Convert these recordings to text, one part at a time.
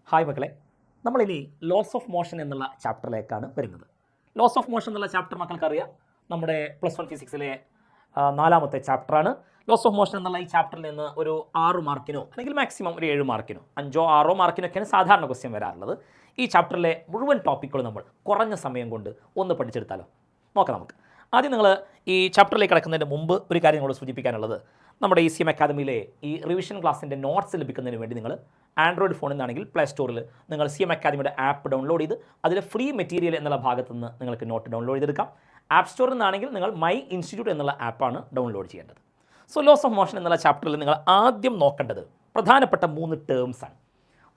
Hi മക്കളെ, നമ്മളിനി loss of motion എന്നുള്ള ചാപ്റ്ററിലേക്കാണ് വരുന്നത്. ലോസ് ഓഫ് മോഷൻ എന്നുള്ള ചാപ്റ്റർ മക്കൾക്കറിയാം, നമ്മുടെ +1 ഫിസിക്സിലെ 4ാമത്തെ ചാപ്റ്ററാണ്. ലോസ് ഓഫ് മോഷൻ എന്നുള്ള ഈ ചാപ്റ്ററിൽ നിന്ന് ഒരു 6 മാർക്കിനോ അല്ലെങ്കിൽ മാക്സിമം ഒരു 7 മാർക്കിനോ 5-6 മാർക്കിനൊക്കെയാണ് സാധാരണ ക്വസ്റ്റ്യൻ വരാറുള്ളത്. ഈ ചാപ്റ്ററിലെ മുഴുവൻ ടോപ്പിക്കുകൾ നമ്മൾ കുറഞ്ഞ സമയം കൊണ്ട് ഒന്ന് പഠിച്ചെടുത്താലോ? നോക്കാം നമുക്ക്. ആദ്യം നിങ്ങൾ ഈ ചാപ്റ്ററിലേക്ക് കിടക്കുന്നതിന് മുമ്പ് ഒരു കാര്യം നിങ്ങളോട് സൂചിപ്പിക്കാനുള്ളത്, നമ്മുടെ ഈ CM അക്കാദമിയിലെ ഈ റിവിഷൻ ക്ലാസ്സിൻ്റെ നോട്ട്സ് ലഭിക്കുന്നതിന് വേണ്ടി നിങ്ങൾ ആൻഡ്രോയിഡ് ഫോണിൽ നിന്നാണെങ്കിൽ പ്ലേ സ്റ്റോറിൽ നിങ്ങൾ CM അക്കാദമിയുടെ ആപ്പ് ഡൗൺലോഡ് ചെയ്ത് അതിൽ ഫ്രീ മെറ്റീരിയൽ എന്നുള്ള ഭാഗത്ത് നിന്ന് നിങ്ങൾക്ക് നോട്ട് ഡൗൺലോഡ് ചെയ്തെടുക്കാം. ആപ്പ് സ്റ്റോറിൽ നിന്നാണെങ്കിൽ നിങ്ങൾ മൈ ഇൻസ്റ്റിറ്റ്യൂട്ട് എന്നുള്ള ആപ്പാണ് ഡൗൺലോഡ് ചെയ്യേണ്ടത്. സോ ലോസ് ഓഫ് മോഷൻ എന്നുള്ള ചാപ്റ്ററിൽ നിങ്ങൾ ആദ്യം നോക്കേണ്ടത് പ്രധാനപ്പെട്ട 3 ടേംസാണ്.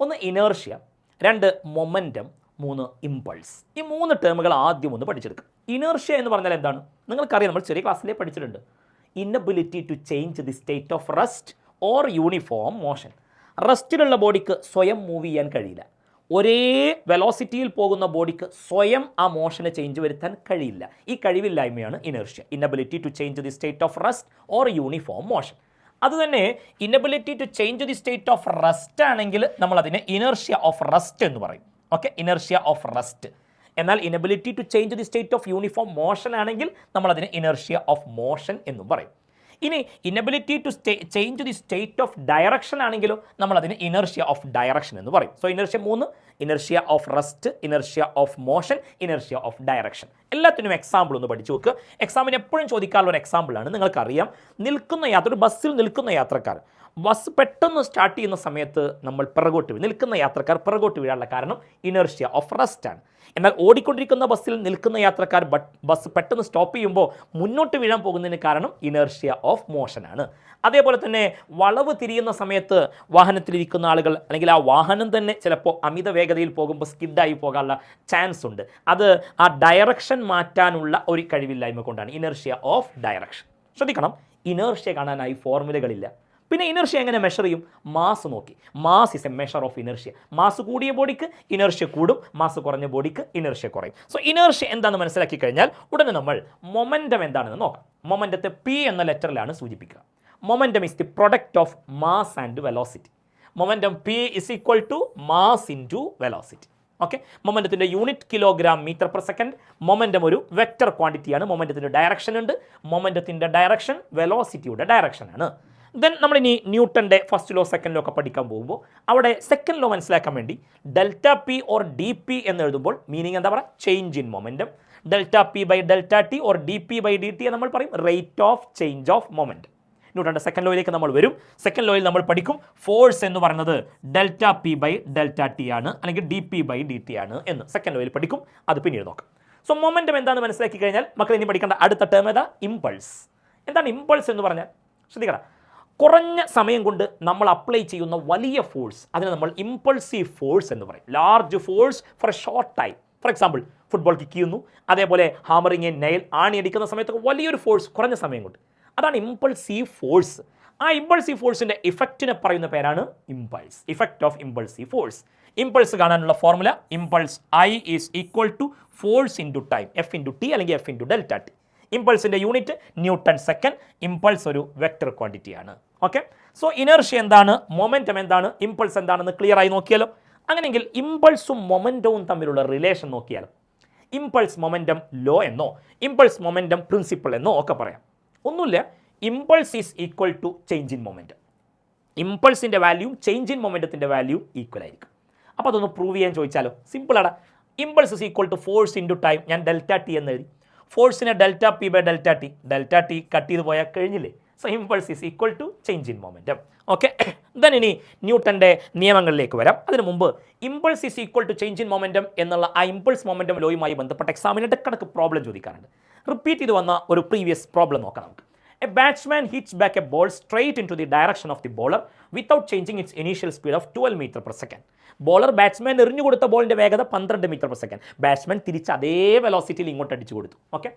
ഒന്ന് ഇനേർഷ്യ, 2 മൊമെൻറ്റം, 3 ഇമ്പൾസ്. ഈ 3 ടേമുകൾ ആദ്യം ഒന്ന് പഠിച്ചെടുക്കുക. ഇനേർഷ്യ എന്ന് പറഞ്ഞാൽ എന്താണ്? നിങ്ങൾക്കറിയാം, നമ്മൾ ചെറിയ ക്ലാസ്സിലേ പഠിച്ചിട്ടുണ്ട്. Inability to change the state of rest or uniform motion. റെസ്റ്റിലുള്ള ബോഡിക്ക് സ്വയം മൂവ് ചെയ്യാൻ കഴിയില്ല. ഒരേ വെലോസിറ്റിയിൽ പോകുന്ന ബോഡിക്ക് സ്വയം ആ മോഷന് ചേഞ്ച് വരുത്താൻ കഴിയില്ല. ഈ കഴിവില്ലായ്മയാണ് inertia, inability to change the state of rest or uniform motion. അതുതന്നെ inability to change the state of rest ആണെങ്കിൽ നമ്മൾ അതിനെ ഇനേർഷ്യ ഓഫ് റെസ്റ്റ് എന്ന് പറയും. Okay, inertia of rest. എന്നാൽ inability to change the state of uniform motion ആണെങ്കിൽ നമ്മൾ അതിനെ ഇനേർഷ്യ ഓഫ് മോഷൻ എന്നും പറയും. ഇനി inability to change the state of direction ആണെങ്കിലോ നമ്മൾ അതിന് ഇനേർഷ്യ ഓഫ് ഡയറക്ഷൻ എന്ന് പറയും. So inertia 3: inertia of rest, inertia of motion, inertia of direction. എല്ലാത്തിനും എക്സാമ്പിൾ ഒന്ന് പഠിച്ചു നോക്കുക. എക്സാമിന് എപ്പോഴും ചോദിക്കാനുള്ള ഒരു എക്സാമ്പിളാണ്. നിങ്ങൾക്കറിയാം, ഒരു ബസ്സിൽ നിൽക്കുന്ന യാത്രക്കാർ ബസ് പെട്ടെന്ന് സ്റ്റാർട്ട് ചെയ്യുന്ന സമയത്ത് നമ്മൾ നിൽക്കുന്ന യാത്രക്കാർ പിറകോട്ട് വീഴാനുള്ള കാരണം ഇനേർഷ്യ ഓഫ് റെസ്റ്റ് ആണ്. എന്നാൽ ഓടിക്കൊണ്ടിരിക്കുന്ന ബസ്സിൽ നിൽക്കുന്ന യാത്രക്കാർ ബസ് പെട്ടെന്ന് സ്റ്റോപ്പ് ചെയ്യുമ്പോൾ മുന്നോട്ട് വീഴാൻ പോകുന്നതിന് കാരണം ഇനേർഷ്യ ഓഫ് മോഷനാണ്. അതേപോലെ തന്നെ വളവ് തിരിയുന്ന സമയത്ത് വാഹനത്തിലിരിക്കുന്ന ആളുകൾ അല്ലെങ്കിൽ ആ വാഹനം തന്നെ ചിലപ്പോൾ അമിത വേഗതയിൽ പോകുമ്പോൾ സ്കിഡായി പോകാനുള്ള ചാൻസ് ഉണ്ട്. അത് ആ ഡയറക്ഷൻ മാറ്റാനുള്ള ഒരു കഴിവില്ലായ്മ കൊണ്ടാണ്, ഇനേർഷ്യ ഓഫ് ഡയറക്ഷൻ. ശ്രദ്ധിക്കണം, ഇനേർഷ്യ കാണാനായി ഫോർമുലകളില്ല. പിന്നെ ഇനേർഷ്യ എങ്ങനെ മെഷർ ചെയ്യും? മാസ് നോക്കി. Mass is A measure of inertia. Mass കൂടിയ ബോഡിക്ക് ഇനേർഷ്യ കൂടും, മാസ് കുറഞ്ഞ ബോഡിക്ക് ഇനേർഷ്യ കുറയും. സോ ഇനേർഷ്യ എന്താണെന്ന് മനസ്സിലാക്കി കഴിഞ്ഞാൽ ഉടനെ നമ്മൾ മൊമെൻറ്റം എന്താണെന്ന് നോക്കാം. മൊമെൻറ്റത്തെ P എന്ന ലെറ്ററിലാണ് സൂചിപ്പിക്കുക. Momentum is the product of mass and velocity. Momentum P is equal to mass into velocity. Okay, മൊമെൻറ്റത്തിൻ്റെ unit kilogram metre per second. Momentum ഒരു വെക്റ്റർ ക്വാണ്ടിറ്റിയാണ്. മൊമെൻറ്റത്തിൻ്റെ ഡയറക്ഷൻ ഉണ്ട്. മൊമെൻറ്റത്തിൻ്റെ ഡയറക്ഷൻ വെലോസിറ്റിയുടെ ഡയറക്ഷനാണ്. ദെൻ നമ്മളിനി ന്യൂട്ടൻ്റെ ഫസ്റ്റ് ലോ, സെക്കൻഡ് ലോ ഒക്കെ പഠിക്കാൻ പോകുമ്പോൾ അവിടെ സെക്കൻഡ് ലോ മനസ്സിലാക്കാൻ വേണ്ടി delta P or D P എന്ന് എഴുതുമ്പോൾ മീനിങ് എന്താ പറയുക? Change in momentum. Delta P by delta T or D P by D T നമ്മൾ പറയും rate of change of momentum. ന്യൂട്ടൻ്റെ സെക്കൻഡ് ലോയിലേക്ക് നമ്മൾ വരും. സെക്കൻഡ് ലോയിൽ നമ്മൾ പഠിക്കും ഫോഴ്സ് എന്ന് പറയുന്നത് delta P by delta T ആണ്, അല്ലെങ്കിൽ D P by D T ആണ് എന്ന് സെക്കൻഡ് ലോയിൽ പഠിക്കും. അത് പിന്നീട് നോക്കാം. സോ മൊമെൻറ്റം എന്താണെന്ന് മനസ്സിലാക്കി കഴിഞ്ഞാൽ മക്കൾ ഇനി പഠിക്കേണ്ട അടുത്ത ടേം ഏതാ? ഇമ്പൾസ്. എന്താണ് ഇമ്പൾസ് എന്ന് പറഞ്ഞാൽ? ശ്രദ്ധിക്കണം, കുറഞ്ഞ സമയം കൊണ്ട് നമ്മൾ അപ്ലൈ ചെയ്യുന്ന വലിയ ഫോഴ്സ്, അതിനെ നമ്മൾ ഇമ്പൾസീവ് ഫോഴ്സ് എന്ന് പറയും. Large force for A short time. For example, football kick ചെയ്യുന്നു, അതേപോലെ ഹാമറിങ് എ നെയിൽ, ആണി അടിക്കുന്ന സമയത്തൊക്കെ വലിയൊരു ഫോഴ്സ് കുറഞ്ഞ സമയം കൊണ്ട്, അതാണ് ഇമ്പൾസീവ് ഫോഴ്സ്. ആ ഇമ്പൾസീവ് ഫോഴ്സിൻ്റെ ഇഫക്റ്റിനെ പറയുന്ന പേരാണ് impulse, effect of impulsive force. Impulse കാണാനുള്ള formula impulse I is equal to force into time, F into T അല്ലെങ്കിൽ F ഇൻറ്റു ഡെൽറ്റ ടി. ഇമ്പൾസിൻ്റെ യൂണിറ്റ് ന്യൂട്ടൺ സെക്കൻഡ്. ഇമ്പൾസ് ഒരു വെക്റ്റർ ക്വാണ്ടിറ്റിയാണ്. ഓക്കെ, സോ ഇനേർഷ്യ എന്താണ്, മൊമെൻറ്റം എന്താണ്, impulse എന്താണെന്ന് clear ആയി നോക്കിയാലോ? അങ്ങനെയെങ്കിൽ ഇമ്പൾസും മൊമെൻറ്റവും തമ്മിലുള്ള റിലേഷൻ നോക്കിയാലോ? ഇമ്പൾസ് മൊമെൻറ്റം ലോ എന്നോ ഇമ്പൾസ് മൊമെൻറ്റം പ്രിൻസിപ്പിൾ എന്നോ ഒക്കെ പറയാം. ഒന്നുമില്ല, impulse is equal to change in momentum. ഇമ്പൾസിൻ്റെ വാല്യൂ ചേഞ്ച് ഇൻ മൊമെൻറ്റത്തിൻ്റെ വാല്യൂ ഈക്വൽ ആയിരിക്കും. അപ്പോൾ അതൊന്ന് പ്രൂവ് ചെയ്യാൻ ചോദിച്ചാലോ? സിമ്പിളാണ്. Impulse is equal to force into time. ഞാൻ ഡെൽറ്റ ടി എന്ന് എഴുതി. ഫോഴ്സിനെ delta P by delta T cut ചെയ്ത് പോയാൽ കഴിഞ്ഞില്ലേ? So impulse is equal to change in momentum. Okay, then ഇനി ന്യൂട്ടൻ്റെ നിയമങ്ങളിലേക്ക് വരാം. അതിന് മുമ്പ് impulse is equal to change in momentum എന്നുള്ള ആ ഇമ്പൾസ് മൊമെൻറ്റം ലോയുമായി ബന്ധപ്പെട്ട എക്സാമിന് ഇടക്കിടക്ക് പ്രോബ്ലം ചോദിക്കാറുണ്ട്. റിപ്പീറ്റ് ചെയ്ത് വന്ന ഒരു പ്രീവിയസ് പ്രോബ്ലം നോക്കാം നമുക്ക്. A batsman hits back a ball straight into the direction of the bowler without changing its initial speed of 12 meter per second. Bowler batsman എറിഞ്ഞു കൊടുത്ത ബോളിൻ്റെ വേഗത 12 മീറ്റർ പെർ സെക്കൻഡ്. ബാറ്റ്സ്മാൻ തിരിച്ച് അതേ വെലോസിറ്റിയിൽ ഇങ്ങോട്ട് അടിച്ചു കൊടുത്തു. Okay,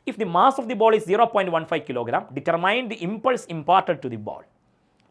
if the mass of the ball is 0.15 kilogram, determine the impulse imparted to the ball.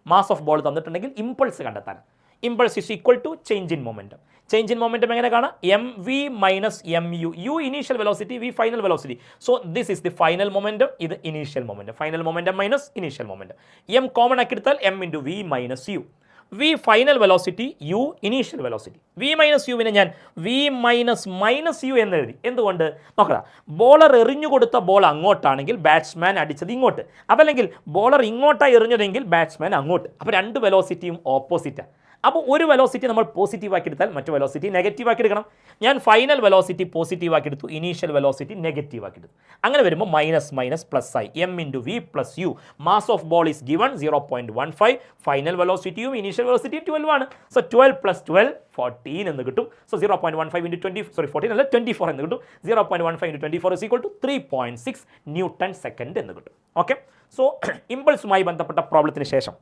Mass of ball തന്നിട്ടുണ്ടെങ്കിൽ impulse കണ്ടെത്താൻ. Impulse is equal to change in momentum. Change in momentum എങ്ങനെ കാണാം? mv minus mu. u initial velocity, v final velocity. So this is the final momentum, ഇത് initial momentum. Final momentum minus initial momentum. m common ആക്കി എടുത്താൽ m into v minus u. V final velocity, U initial velocity. V minus യുവിനെ ഞാൻ V minus U എന്ന് എഴുതി. എന്തുകൊണ്ട് നോക്കുക, bowler എറിഞ്ഞു കൊടുത്ത ബോൾ അങ്ങോട്ടാണെങ്കിൽ ബാറ്റ്സ്മാൻ അടിച്ചത് ഇങ്ങോട്ട്, അതല്ലെങ്കിൽ ബോളർ ഇങ്ങോട്ടാണ് എറിഞ്ഞതെങ്കിൽ ബാറ്റ്സ്മാൻ അങ്ങോട്ട്. അപ്പോൾ രണ്ട് വെലോസിറ്റിയും ഓപ്പോസിറ്റാണ്. അപ്പോൾ ഒരു വെലോസിറ്റി നമ്മൾ പോസിറ്റീവ് ആക്കി എടുത്താൽ മറ്റു വെലോസിറ്റി നെഗറ്റീവ് ആക്കി എടുക്കണം. ഞാൻ ഫൈനൽ വെലോസിറ്റി പോസിറ്റീവ് ആക്കി എടുത്തു, ഇനീഷ്യൽ വെലോസിറ്റി നെഗറ്റീവ് ആക്കി എടുത്തു. അങ്ങനെ വരുമ്പോൾ മൈനസ് മൈനസ് പ്ലസ് ആയി. M into V plus U. Mass of ball is given 0.15. Final വെലോസിറ്റിയും ഇനീഷ്യൽ വെലോസിറ്റിയും 12 ആണ്. സോ 12 + 12 14 എന്ന് കിട്ടും. സോ 0.15 × 20 14 അല്ല 24 എന്ന് കിട്ടും. 0.15 × 24 = 3.6 ന്യൂട്ടൺ സെക്കൻഡ് എന്ന് കിട്ടും. ഓക്കെ, സോ ഇമ്പൾസുമായി ബന്ധപ്പെട്ട പ്രോബ്ലത്തിന് ശേഷം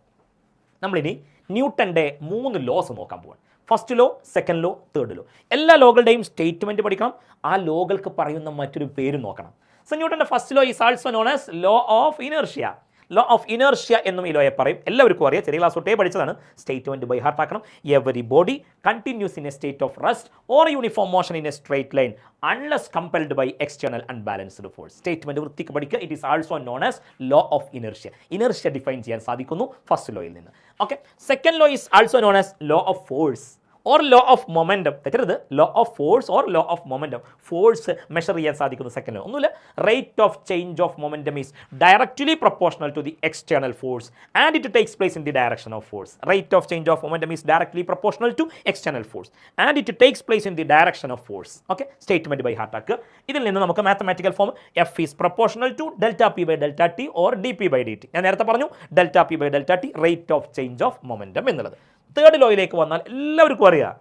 നമ്മളിനി ന്യൂട്ടൻ്റെ 3 ലോസ് നോക്കാൻ പോവാണ്. First law, second law, third law. എല്ലാ ലോകളുടെയും സ്റ്റേറ്റ്മെൻറ്റ് പഠിക്കണം. ആ ലോകൾക്ക് പറയുന്ന മറ്റൊരു പേര് നോക്കണം. സോ ന്യൂട്ടൻ്റെ first law is also known as law of inertia. Law of inertia എന്നും ഈ ലോയെ പറയും. എല്ലാവർക്കും അറിയാം, ചെറിയ ക്ലാസ് തൊട്ടേ പഠിച്ചതാണ്. സ്റ്റേറ്റ്മെൻറ്റ് ബൈ ഹാർട്ട് ആക്കണം. Every body continues in a state of rest or uniform motion in a straight line unless compelled by external unbalanced force. Statement വൃത്തിക്ക് പഠിക്കുക. It is also known as law of inertia. Inertia define ചെയ്യാൻ സാധിക്കുന്നു first ലോയിൽ നിന്ന്. Okay, second law is also known as law of force or law of momentum. തെറ്റരുത്, law of force or law of momentum. Force measure ചെയ്യാൻ സാധിക്കുന്നു second law. ഒന്നുമില്ല, rate of change of momentum is directly proportional to the external force and it takes place in the direction of force. Rate of change of momentum is directly proportional to external force and it takes place in the direction of force. Okay, statement by heart ആക്കുക. ഇതിൽ നിന്ന് നമുക്ക് mathematical form F is proportional to delta P by delta T or D P by D T. ഞാൻ നേരത്തെ പറഞ്ഞു delta P by delta T, rate of change of momentum എന്നുള്ളത്. Third ലോയിലേക്ക് വന്നാൽ എല്ലാവർക്കും അറിയാം,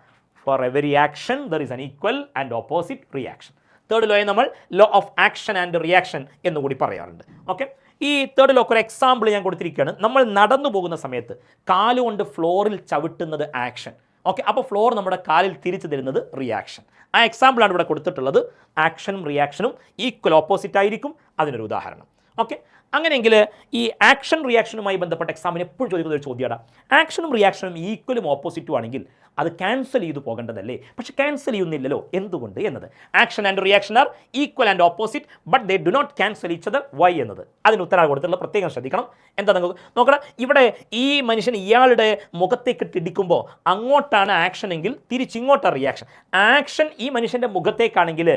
for every action there is an equal and opposite reaction. Third ലോയെ നമ്മൾ law of action and reaction എന്നുകൂടി പറയാറുണ്ട്. ഓക്കെ, ഈ തേർഡ് ലോക്ക് ഒരു എക്സാമ്പിൾ ഞാൻ കൊടുത്തിരിക്കുകയാണ്. നമ്മൾ നടന്നു പോകുന്ന സമയത്ത് കാലുകൊണ്ട് ഫ്ലോറിൽ ചവിട്ടുന്നത് ആക്ഷൻ. ഓക്കെ, അപ്പോൾ ഫ്ലോർ നമ്മുടെ കാലിൽ തിരിച്ചു തരുന്നത് റിയാക്ഷൻ. ആ എക്സാമ്പിളാണ് ഇവിടെ കൊടുത്തിട്ടുള്ളത്. ആക്ഷനും റിയാക്ഷനും ഈക്വൽ ഓപ്പോസിറ്റ് ആയിരിക്കും. അതിനൊരു ഉദാഹരണം. ഓക്കെ, അങ്ങനെയെങ്കിൽ ഈ ആക്ഷൻ റിയാക്ഷനുമായി ബന്ധപ്പെട്ട എക്സാമിന് എപ്പോഴും ചോദിക്കുന്ന ഒരു ചോദ്യമാണ്, ആക്ഷനും റിയാക്ഷനും ഈക്വലും ഓപ്പോസിറ്റും ആണെങ്കിൽ അത് ക്യാൻസൽ ചെയ്തു പോകേണ്ടതല്ലേ? പക്ഷെ ക്യാൻസൽ ചെയ്യുന്നില്ലല്ലോ, എന്തുകൊണ്ട് എന്നത്. Action and reaction are equal and opposite but they do not cancel each other. Why എന്നത് അതിന് ഉത്തരവ് കൊടുത്തിട്ടുള്ള പ്രത്യേകം ശ്രദ്ധിക്കണം. എന്താ നിങ്ങൾക്ക് നോക്കണം, ഇവിടെ ഈ മനുഷ്യൻ ഇയാളുടെ മുഖത്തേക്ക് ഇടിക്കുമ്പോൾ അങ്ങോട്ടാണ് ആക്ഷൻ എങ്കിൽ തിരിച്ചിങ്ങോട്ടാണ് റിയാക്ഷൻ. ആക്ഷൻ ഈ മനുഷ്യൻ്റെ മുഖത്തേക്കാണെങ്കിൽ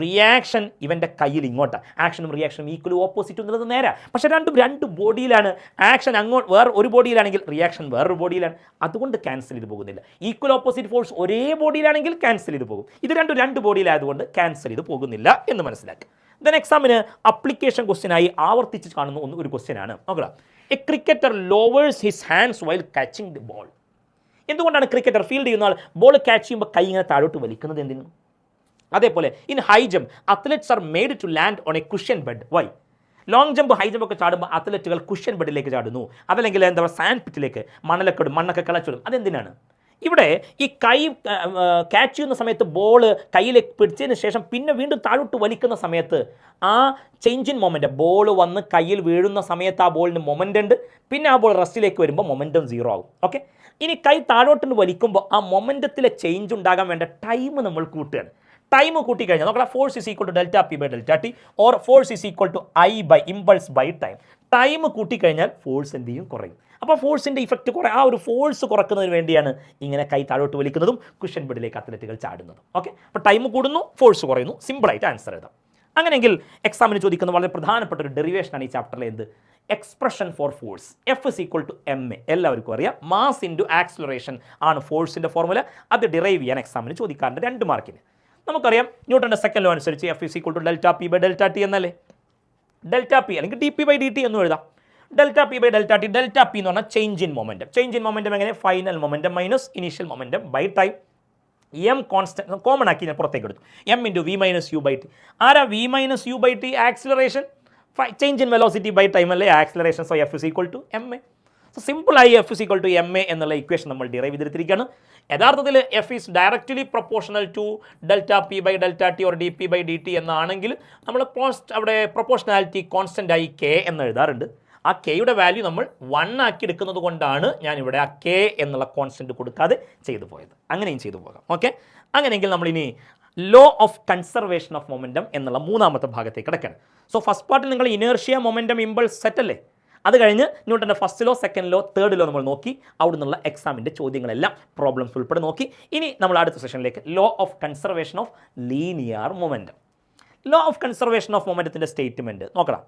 റിയാക്ഷൻ ഇവൻ്റെ കയ്യിൽ ഇങ്ങോട്ടാണ്. ആക്ഷനും റിയാക്ഷനും ഈക്വലും ഓപ്പോസിറ്റും എന്നുള്ളത് നേരെ. പക്ഷേ രണ്ട് ബോഡിയിലാണ്. ആക്ഷൻ അങ്ങോട്ട് വേറെ ഒരു ബോഡിയിലാണെങ്കിൽ റിയാക്ഷൻ വേറൊരു ബോഡിയിലാണ്. അതുകൊണ്ട് ക്യാൻസൽ ചെയ്ത് പോകുന്നില്ല. ഈക്വൽ ഓപ്പോസിറ്റ് ഫോഴ്സ് ഒരേ ബോഡിയിലാണെങ്കിൽ ക്യാൻസൽ ചെയ്ത് പോകും. ഇത് രണ്ട് ബോഡിയിലായതുകൊണ്ട് ക്യാൻസൽ ചെയ്ത് പോകുന്നില്ല എന്ന് മനസ്സിലാക്കുക. ദെൻ എക്സാമിന് അപ്ലിക്കേഷൻ ക്വസ്റ്റ്യനായി ആവർത്തിച്ച് കാണുന്ന ഒരു ക്വസ്റ്റ്യനാണ്. നോക്കുക, A cricketer lowers his hands while catching the ball. എന്തുകൊണ്ടാണ് ക്രിക്കറ്റർ ഫീൽഡ് ചെയ്യുന്ന ആൾ ബോൾ ക്യാച്ച് ചെയ്യുമ്പോൾ കൈ ഇങ്ങനെ താഴോട്ട് വലിക്കുന്നത് എന്തിനും? അതേപോലെ in high jump athletes are made to land on a cushion bed. Why? Long jump high jump ഒക്കെ ചാടുമ്പോൾ അത്ലറ്റുകൾ കുഷ്യൻ ബെഡിലേക്ക് ചാടുന്നു, അതല്ലെങ്കിൽ എന്താ പറയുക സാൻഡ് പിറ്റിലേക്ക് മണ്ണൊക്കെ കളച്ചിടും. അതെന്തിനാണ്? ഇവിടെ ഈ കൈ ക്യാച്ച് ചെയ്യുന്ന സമയത്ത് ബോൾ കയ്യിലേക്ക് പിടിച്ചതിന് ശേഷം പിന്നെ വീണ്ടും താഴോട്ട് വലിക്കുന്ന സമയത്ത് ആ ചേഞ്ച് ഇൻ മൊമെൻറ്റം, ബോൾ വന്ന് കയ്യിൽ വീഴുന്ന സമയത്ത് ആ ബോളിന് മൊമെൻ്റ് ഉണ്ട്. പിന്നെ ആ ബോൾ റെസ്റ്റിലേക്ക് വരുമ്പോൾ മൊമെൻറ്റം 0 ആകും. ഓക്കെ, ഇനി കൈ താഴോട്ട് വലിക്കുമ്പോൾ ആ മൊമെൻറ്റത്തിലെ ചേഞ്ച് ഉണ്ടാകാൻ വേണ്ട ടൈം നമ്മൾ കൂട്ടുകയാണ്. ടൈം കൂട്ടിക്കഴിഞ്ഞാൽ നോക്കണം, force is equal to delta P by delta T or force is equal to I by impulse by time. Time കൂട്ടിക്കഴിഞ്ഞാൽ ഫോഴ്സ് എന്ത് ചെയ്യും? കുറയും. അപ്പോൾ ഫോഴ്സിൻ്റെ ഇഫക്റ്റ് ആ ഒരു ഫോഴ്സ് കുറക്കുന്നതിന് വേണ്ടിയാണ് ഇങ്ങനെ കൈ താഴോട്ട് വലിക്കുന്നതും കുഷ്യൻ ബെഡിലേക്ക് അത്ലറ്റുകൾ ചാടുന്നതും. ഓക്കെ, അപ്പോൾ ടൈം കൂടുന്നു, ഫോഴ്സ് കുറയുന്നു. സിമ്പിളായിട്ട് ആൻസർ എഴുതാം. അങ്ങനെയെങ്കിൽ എക്സാമിന് ചോദിക്കുന്ന വളരെ പ്രധാനപ്പെട്ട ഒരു ഡെറിവേഷനാണ് ഈ ചാപ്റ്ററിലെ എന്ത്? Expression for force. F is equal to M A. എല്ലാവർക്കും അറിയാം, മാസ് ഇൻറ്റു ആക്സിലറേഷൻ ആണ് ഫോഴ്സിൻ്റെ ഫോർമുല. അത് ഡിറൈവ് ചെയ്യാൻ എക്സാമിന് ചോദിക്കാറുണ്ട് 2 മാർക്കിന്. നമുക്കറിയാം ന്യൂട്ടൻ്റെ സെക്കൻഡ് ലോ അനുസരിച്ച് F is equal to delta P by delta T എന്നല്ലേ? ഡെൽറ്റ പി അല്ലെങ്കിൽ D P by D T എന്നും എഴുതാം. Delta P by delta T. Delta P എന്ന് പറഞ്ഞാൽ change in momentum. Change in momentum എങ്ങനെ? Final momentum minus initial momentum by time. M constant common ആക്കി ഞാൻ പുറത്തേക്ക് എടുത്തു. M into V minus U by T. ആരാ V minus U by T? Acceleration. Change in velocity by time അല്ലേ acceleration. So F is equal to M A. So സിമ്പിളായി F is equal to M A എന്നുള്ള equation നമ്മൾ derive ചെയ്തെടുത്തിരിക്കുകയാണ്. യഥാർത്ഥത്തിൽ F is directly proportional to delta P by delta T or D P by D T എന്നാണെങ്കിൽ നമ്മൾ അവിടെ proportionality constant ആയി K എന്ന് എഴുതാറുണ്ട്. ആ കെയുടെ വാല്യൂ നമ്മൾ 1 ആക്കി എടുക്കുന്നത് കൊണ്ടാണ് ഞാനിവിടെ ആ കെ എന്നുള്ള കോൺസ്റ്റൻറ്റ് കൊടുക്കാതെ ചെയ്തു പോയത്. അങ്ങനെയും ചെയ്തു പോകാം. ഓക്കെ, അങ്ങനെയെങ്കിൽ നമ്മളിനി law of conservation of momentum എന്നുള്ള 3ാമത്തെ ഭാഗത്തേക്ക് കിടക്കുകയാണ്. സോ ഫസ്റ്റ് പാർട്ടിൽ നിങ്ങൾ ഇനേർഷ്യ, മൊമെൻറ്റം, ഇമ്പൾസ് സെറ്റ് അല്ലേ? അത് കഴിഞ്ഞ് ന്യൂട്ടൻ്റെ first law, second law, third law നമ്മൾ നോക്കി. അവിടെ നിന്നുള്ള എക്സാമിൻ്റെ ചോദ്യങ്ങളെല്ലാം പ്രോബ്ലംസ് ഉൾപ്പെടെ നോക്കി. ഇനി നമ്മൾ അടുത്ത സെഷനിലേക്ക് law of conservation of linear momentum. Law of conservation of മൊമെൻറ്റത്തിൻ്റെ സ്റ്റേറ്റ്മെൻറ്റ് നോക്കണം.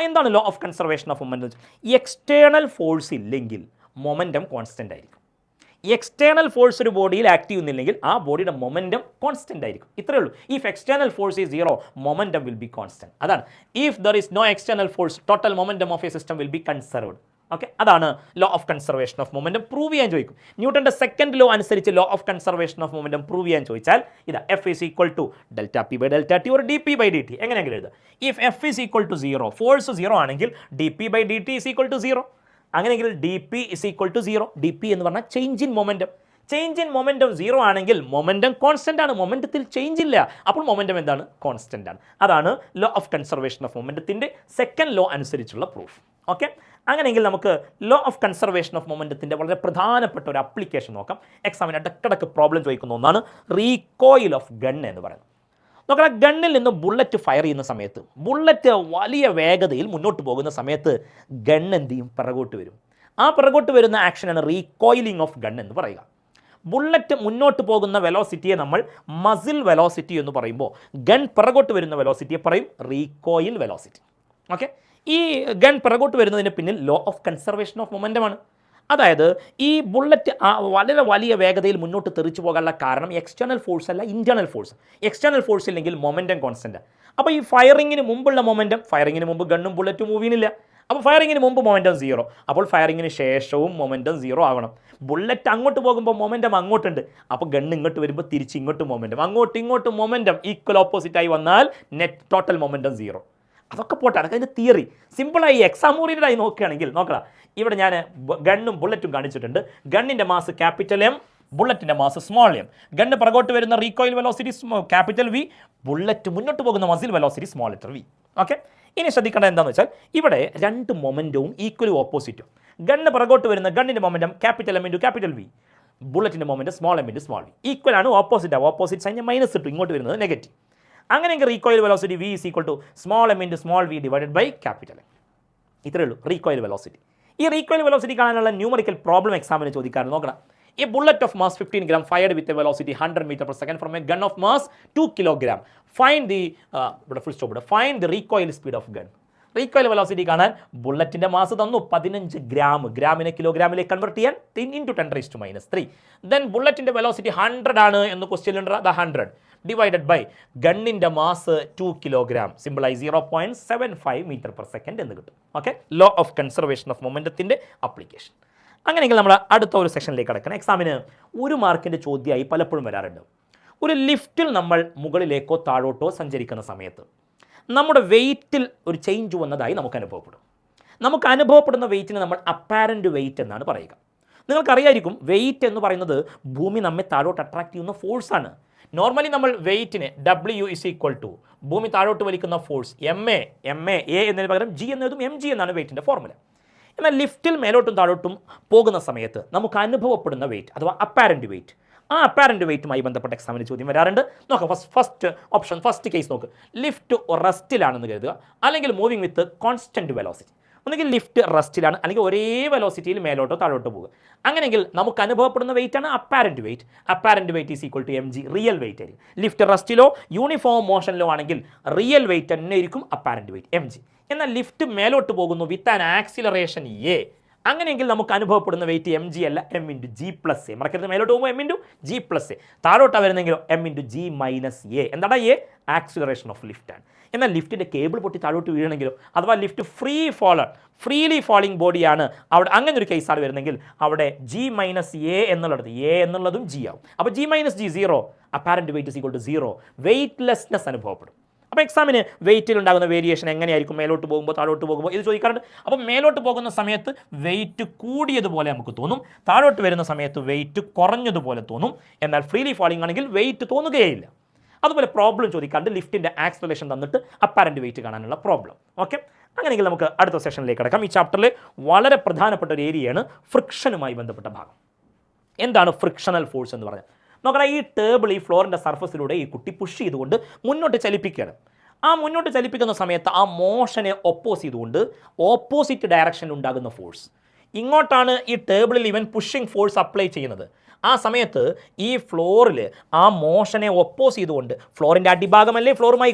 എന്താണ് law of conservation of momentum? External force ഇല്ലെങ്കിൽ മൊമെൻറ്റം കോൺസ്റ്റൻ്റ് ആയിരിക്കും. എക്സ്റ്റേണൽ ഫോഴ്സ് ഒരു ബോഡിയിൽ ആക്ട് ചെയ്യുന്നില്ലെങ്കിൽ ആ ബോഡിയുടെ മൊമെൻറ്റം കോൺസ്റ്റൻ്റ് ആയിരിക്കും. ഇത്രയേ ഉള്ളൂ. If external force is zero, momentum will be constant. അതാണ് if there is no external force, total momentum of a system will be conserved. Okay, അതാണ് law of conservation of momentum. Prove ചെയ്യാൻ ചോദിക്കും. ന്യൂട്ടൻ്റെ second law അനുസരിച്ച് law of conservation of momentum prove ചെയ്യാൻ ചോദിച്ചാൽ ഇതാ F is equal to delta P by delta T or D P by D T എങ്ങനെയെങ്കിലും എഴുതുക. If F is equal to zero, force zero ആണെങ്കിൽ D P by D T is equal to zero. അങ്ങനെയെങ്കിൽ D P is equal to zero. D P എന്ന് പറഞ്ഞാൽ change in momentum. Change in momentum zero ആണെങ്കിൽ momentum constant ആണ്. മൊമെൻറ്റത്തിൽ change ഇല്ല, അപ്പോൾ momentum എന്താണ്? കോൺസ്റ്റൻ്റ് ആണ്. അതാണ് ലോ ഓഫ് കൺസർവേഷൻ ഓഫ് മൊമെൻറ്റത്തിൻ്റെ സെക്കൻഡ് ലോ അനുസരിച്ചുള്ള പ്രൂഫ്. ഓക്കെ, അങ്ങനെയെങ്കിൽ നമുക്ക് ലോ ഓഫ് കൺസർവേഷൻ ഓഫ് മൊമെൻറ്റത്തിൻ്റെ വളരെ പ്രധാനപ്പെട്ട ഒരു അപ്ലിക്കേഷൻ നോക്കാം. എക്സാമിന് ഇടയ്ക്കിടയ്ക്ക് പ്രോബ്ലം ചോദിക്കുന്ന ഒന്നാണ് റീകോയിൽ ഓഫ് ഗൺ എന്ന് പറയുന്നത്. നോക്കാം, ഗണ്ണിൽ നിന്ന് ബുള്ളറ്റ് ഫയർ ചെയ്യുന്ന സമയത്ത് ബുള്ളറ്റ് വലിയ വേഗതയിൽ മുന്നോട്ട് പോകുന്ന സമയത്ത് ഗൺ എന്ത് ചെയ്യും? പിറകോട്ട് വരും. ആ പിറകോട്ട് വരുന്ന ആക്ഷനാണ് റീകോയിലിംഗ് ഓഫ് ഗൺ എന്ന് പറയുക. ബുള്ളറ്റ് മുന്നോട്ട് പോകുന്ന വെലോസിറ്റിയെ നമ്മൾ മസിൽ വെലോസിറ്റി എന്ന് പറയുമ്പോൾ ഗൺ പിറകോട്ട് വരുന്ന വെലോസിറ്റിയെ പറയും റീകോയിൽ വെലോസിറ്റി. ഓക്കെ, ഈ ഗൺ പിറകോട്ട് വരുന്നതിന് പിന്നിൽ ലോ ഓഫ് കൺസർവേഷൻ ഓഫ് മൊമെൻറ്റമാണ്. അതായത് ഈ ബുള്ളറ്റ് വളരെ വലിയ വേഗതയിൽ മുന്നോട്ട് തെറിച്ചു പോകാനുള്ള കാരണം എക്സ്റ്റേണൽ ഫോഴ്സ് അല്ല, ഇൻറ്റേർണൽ ഫോഴ്സ്. എക്സ്റ്റേണൽ ഫോഴ്സ് ഇല്ലെങ്കിൽ മൊമെൻറ്റം കോൺസ്റ്റൻ്റ്. അപ്പോൾ ഈ ഫയറിങ്ങിന് മുമ്പുള്ള മൊമെൻറ്റം, ഫയറിങ്ങിന് മുമ്പ് ഗണ്ണും ബുള്ളറ്റും മൂവ് ചെയ്യുന്നില്ല. അപ്പോൾ ഫയറിങ്ങിന് മുമ്പ് മൊമെൻറ്റം സീറോ, അപ്പോൾ ഫയറിങ്ങിന് ശേഷവും മൊമെൻറ്റം സീറോ ആവണം. ബുള്ളറ്റ് അങ്ങോട്ട് പോകുമ്പോൾ മൊമെൻറ്റം അങ്ങോട്ടുണ്ട്, അപ്പോൾ ഗണ്ണ് ഇങ്ങോട്ട് വരുമ്പോൾ തിരിച്ച് ഇങ്ങോട്ട് മൊമെൻറ്റം, അങ്ങോട്ടും ഇങ്ങോട്ടും മൊമെൻറ്റം ഈക്വൽ ഓപ്പോസിറ്റായി വന്നാൽ നെറ്റ് ടോട്ടൽ മൊമെൻറ്റം സീറോ. അതൊക്കെ പോട്ടെ, അതൊക്കെ അതിൻ്റെ തിയറി. സിമ്പിളായി എക്സാം ഓറിയൻറ്റഡായി നോക്കുകയാണെങ്കിൽ നോക്കാം. ഇവിടെ ഞാൻ ഗണ്ണും ബുള്ളറ്റും കാണിച്ചിട്ടുണ്ട്. ഗണ്ണിൻ്റെ മാസ് ക്യാപിറ്റൽ എം, ബുള്ളറ്റിൻ്റെ മാസ് സ്മോൾ എം. ഗണ്ണ് പുറകോട്ട് വരുന്ന recoil velocity capital V, bullet മുന്നോട്ട് പോകുന്ന muzzle velocity small letter V. Okay, ഇനി ശ്രദ്ധിക്കേണ്ടത് എന്താണെന്ന് വെച്ചാൽ ഇവിടെ രണ്ട് മൊമെൻറ്റവും ഈക്വലും ഓപ്പോസിറ്റും. ഗണ്ണ് പുറകോട്ട് വരുന്ന ഗണ്ണിൻ്റെ momentum capital M into capital V, ബുള്ളറ്റിൻ്റെ momentum small M into small V. Equal ആണ്, ഓപ്പോസിറ്റ് ആവും. ഓപ്പോസിറ്റ് സൈൻ മൈനസ് ഇട്ടു, ഇങ്ങോട്ട് വരുന്നത് നെഗറ്റീവ്. അങ്ങനെയെങ്കിൽ recoil velocity V is equal to small M into small V divided by capital M. ഇത്രയേ ഉള്ളൂ recoil velocity. ഈ റീകോയിൽ വെലോസിറ്റി കാണാനുള്ള ന്യൂമറിക്കൽ പ്രോബ്ലം എക്സാമിന് ചോദിക്കാറ്. നോക്കണം, a bullet of mass 15 gram fired with a velocity 100 meter per second from a gun of mass 2 kilogram. Find the find the recoil speed of gun. Recoil velocity കാണാൻ ബുള്ളറ്റിൻ്റെ mass തന്നു 15 gram, ഗ്രാമിനെ കിലോഗ്രാമിലേക്ക് convert ചെയ്യാൻ 10⁻⁻³ then ബുള്ളറ്റിൻ്റെ velocity 100 ആണ് എന്ന് ക്വസ്റ്റ്യനിലുണ്ട്. അത് 100 divided by ഗണ്ണിൻ്റെ mass 2 kilogram, സിമ്പിളായി 0.75 metre per second എന്ന് കിട്ടും. Okay, law of conservation of മൊമെൻറ്റത്തിൻ്റെ അപ്ലിക്കേഷൻ. അങ്ങനെയെങ്കിൽ നമ്മൾ അടുത്ത ഒരു സെഷനിലേക്ക് കിടക്കണം. എക്സാമിന് 1 മാർക്കിൻ്റെ ചോദ്യമായി പലപ്പോഴും വരാറുണ്ട്. ഒരു ലിഫ്റ്റിൽ നമ്മൾ മുകളിലേക്കോ താഴോട്ടോ സഞ്ചരിക്കുന്ന സമയത്ത് നമ്മുടെ വെയ്റ്റിൽ ഒരു ചേഞ്ച് വന്നതായി നമുക്ക് അനുഭവപ്പെടും. നമുക്ക് അനുഭവപ്പെടുന്ന വെയ്റ്റിന് നമ്മൾ അപ്പാരൻറ്റ് വെയ്റ്റ് എന്നാണ് പറയുക. നിങ്ങൾക്കറിയായിരിക്കും, വെയ്റ്റ് എന്ന് പറയുന്നത് ഭൂമി നമ്മെ താഴോട്ട് അട്രാക്ട് ചെയ്യുന്ന ഫോഴ്സാണ്. നോർമലി നമ്മൾ വെയ്റ്റിന് W ഇസ് ഈക്വൽ ടു ഭൂമി താഴോട്ട് വലിക്കുന്ന ഫോഴ്സ് MA എന്നതിന് പകരം G എന്നതും mg എന്നാണ് വെയ്റ്റിൻ്റെ ഫോർമുല. എന്നാൽ ലിഫ്റ്റിൽ മേലോട്ടും താഴോട്ടും പോകുന്ന സമയത്ത് നമുക്ക് അനുഭവപ്പെടുന്ന വെയ്റ്റ് അഥവാ അപ്പാരൻറ്റ് വെയ്റ്റ്, ആ അപ്പാരൻറ്റ് വെയ്റ്റുമായി ബന്ധപ്പെട്ട എക്സാമിന് ചോദ്യം വരാറുണ്ട്. നോക്കാം, ഫസ്റ്റ് കേസ് നോക്ക്. ലിഫ്റ്റ് റെസ്റ്റിലാണെന്ന് കരുതുക, അല്ലെങ്കിൽ മൂവിങ് വിത്ത് കോൺസ്റ്റൻറ്റ് വെലോസിറ്റി. ഒന്നുകിൽ ലിഫ്റ്റ് റെസ്റ്റിലാണ്, അല്ലെങ്കിൽ ഒരേ വെലോസിറ്റിയിൽ മേലോട്ടോ താഴോട്ടോ പോകുക. അങ്ങനെയെങ്കിൽ നമുക്ക് അനുഭവപ്പെടുന്ന വെയിറ്റ് ആണ് apparent weight. Apparent weight is equal to mg, real weight ആയിരിക്കും. ലിഫ്റ്റ് റെസ്റ്റിലോ യൂണിഫോം മോഷനിലോ ആണെങ്കിൽ റിയൽ വെയിറ്റ് തന്നെ ആയിരിക്കും അപ്പാരൻറ്റ് വെയിറ്റ് mg. എന്നാൽ ലിഫ്റ്റ് മേലോട്ട് പോകുന്നു വിത്ത് ആൻ ആക്സിലറേഷൻ a, അങ്ങനെയെങ്കിൽ നമുക്ക് അനുഭവപ്പെടുന്ന വെയിറ്റ് mg അല്ല m×g+a. മറക്കരുത്, മേലോട്ട് പോകുമ്പോൾ m×g+a, താഴോട്ടാണ് വരുന്നെങ്കിലോ m×g−a. എന്താണ് a? ആക്സിലറേഷൻ ഓഫ് ലിഫ്റ്റ് ആണ്. എന്നാൽ ലിഫ്റ്റിൻ്റെ കേബിൾ പൊട്ടി താഴോട്ട് വീഴണമെങ്കിലോ, അഥവാ ലിഫ്റ്റ് ഫ്രീലി ഫാളിംഗ് ബോഡിയാണ് അവിടെ, അങ്ങനെ ഒരു കേസാണ് വരുന്നെങ്കിൽ അവിടെ g−a എന്നുള്ളത് a എന്നുള്ളതും g ആവും. അപ്പോൾ g−g 0, apparent weight is equal to 0, weightlessness അനുഭവപ്പെടും. അപ്പോൾ എക്സാമിന് വെയിറ്റിൽ ഉണ്ടാകുന്ന വേരിയേഷൻ എങ്ങനെയായിരിക്കും മേലോട്ട് പോകുമ്പോൾ താഴോട്ട് പോകുമ്പോൾ ഇത് ചോദിക്കാറുണ്ട്. അപ്പോൾ മേലോട്ട് പോകുന്ന സമയത്ത് വെയിറ്റ് കൂടിയതുപോലെ നമുക്ക് തോന്നും, താഴോട്ട് വരുന്ന സമയത്ത് വെയിറ്റ് കുറഞ്ഞതുപോലെ തോന്നും. എന്നാൽ ഫ്രീലി ഫാളിംഗ് ആണെങ്കിൽ വെയിറ്റ് തോന്നുകയില്ല. അതുപോലെ പ്രോബ്ലം ചോദിക്കാറുണ്ട്, ലിഫ്റ്റിൻ്റെ ആക്സിലറേഷൻ തന്നിട്ട് അപ്പാരൻറ്റ് വെയിറ്റ് കാണാനുള്ള പ്രോബ്ലം. ഓക്കെ, അങ്ങനെയെങ്കിൽ നമുക്ക് അടുത്ത സെഷനിലേക്ക് കിടക്കാം. ഈ ചാപ്റ്ററിൽ വളരെ പ്രധാനപ്പെട്ട ഒരു ഏരിയയാണ് ഫ്രിക്ഷനുമായി ബന്ധപ്പെട്ട ഭാഗം. എന്താണ് ഫ്രിക്ഷണൽ ഫോഴ്സ് എന്ന് പറഞ്ഞാൽ? നോക്കണം, ഈ ടേബിൾ ഈ ഫ്ലോറിൻ്റെ സർഫസിലൂടെ ഈ കുട്ടി പുഷ് ചെയ്തുകൊണ്ട് മുന്നോട്ട് ചലിപ്പിക്കുകയാണ്. ആ മുന്നോട്ട് ചലിപ്പിക്കുന്ന സമയത്ത് ആ മോഷനെ ഒപ്പോസ് ചെയ്തുകൊണ്ട് ഓപ്പോസിറ്റ് ഡയറക്ഷനിൽ ഉണ്ടാകുന്ന ഫോഴ്സ്, ഇങ്ങോട്ടാണ് ഈ ടേബിളിൽ ഇവൻ പുഷിംഗ് ഫോഴ്സ് അപ്ലൈ ചെയ്യുന്നത്. ആ സമയത്ത് ഈ ഫ്ലോറിൽ ആ മോഷനെ ഒപ്പോസ് ചെയ്തുകൊണ്ട് ഫ്ലോറിൻ്റെ അടിഭാഗമല്ലേ ഫ്ലോറുമായി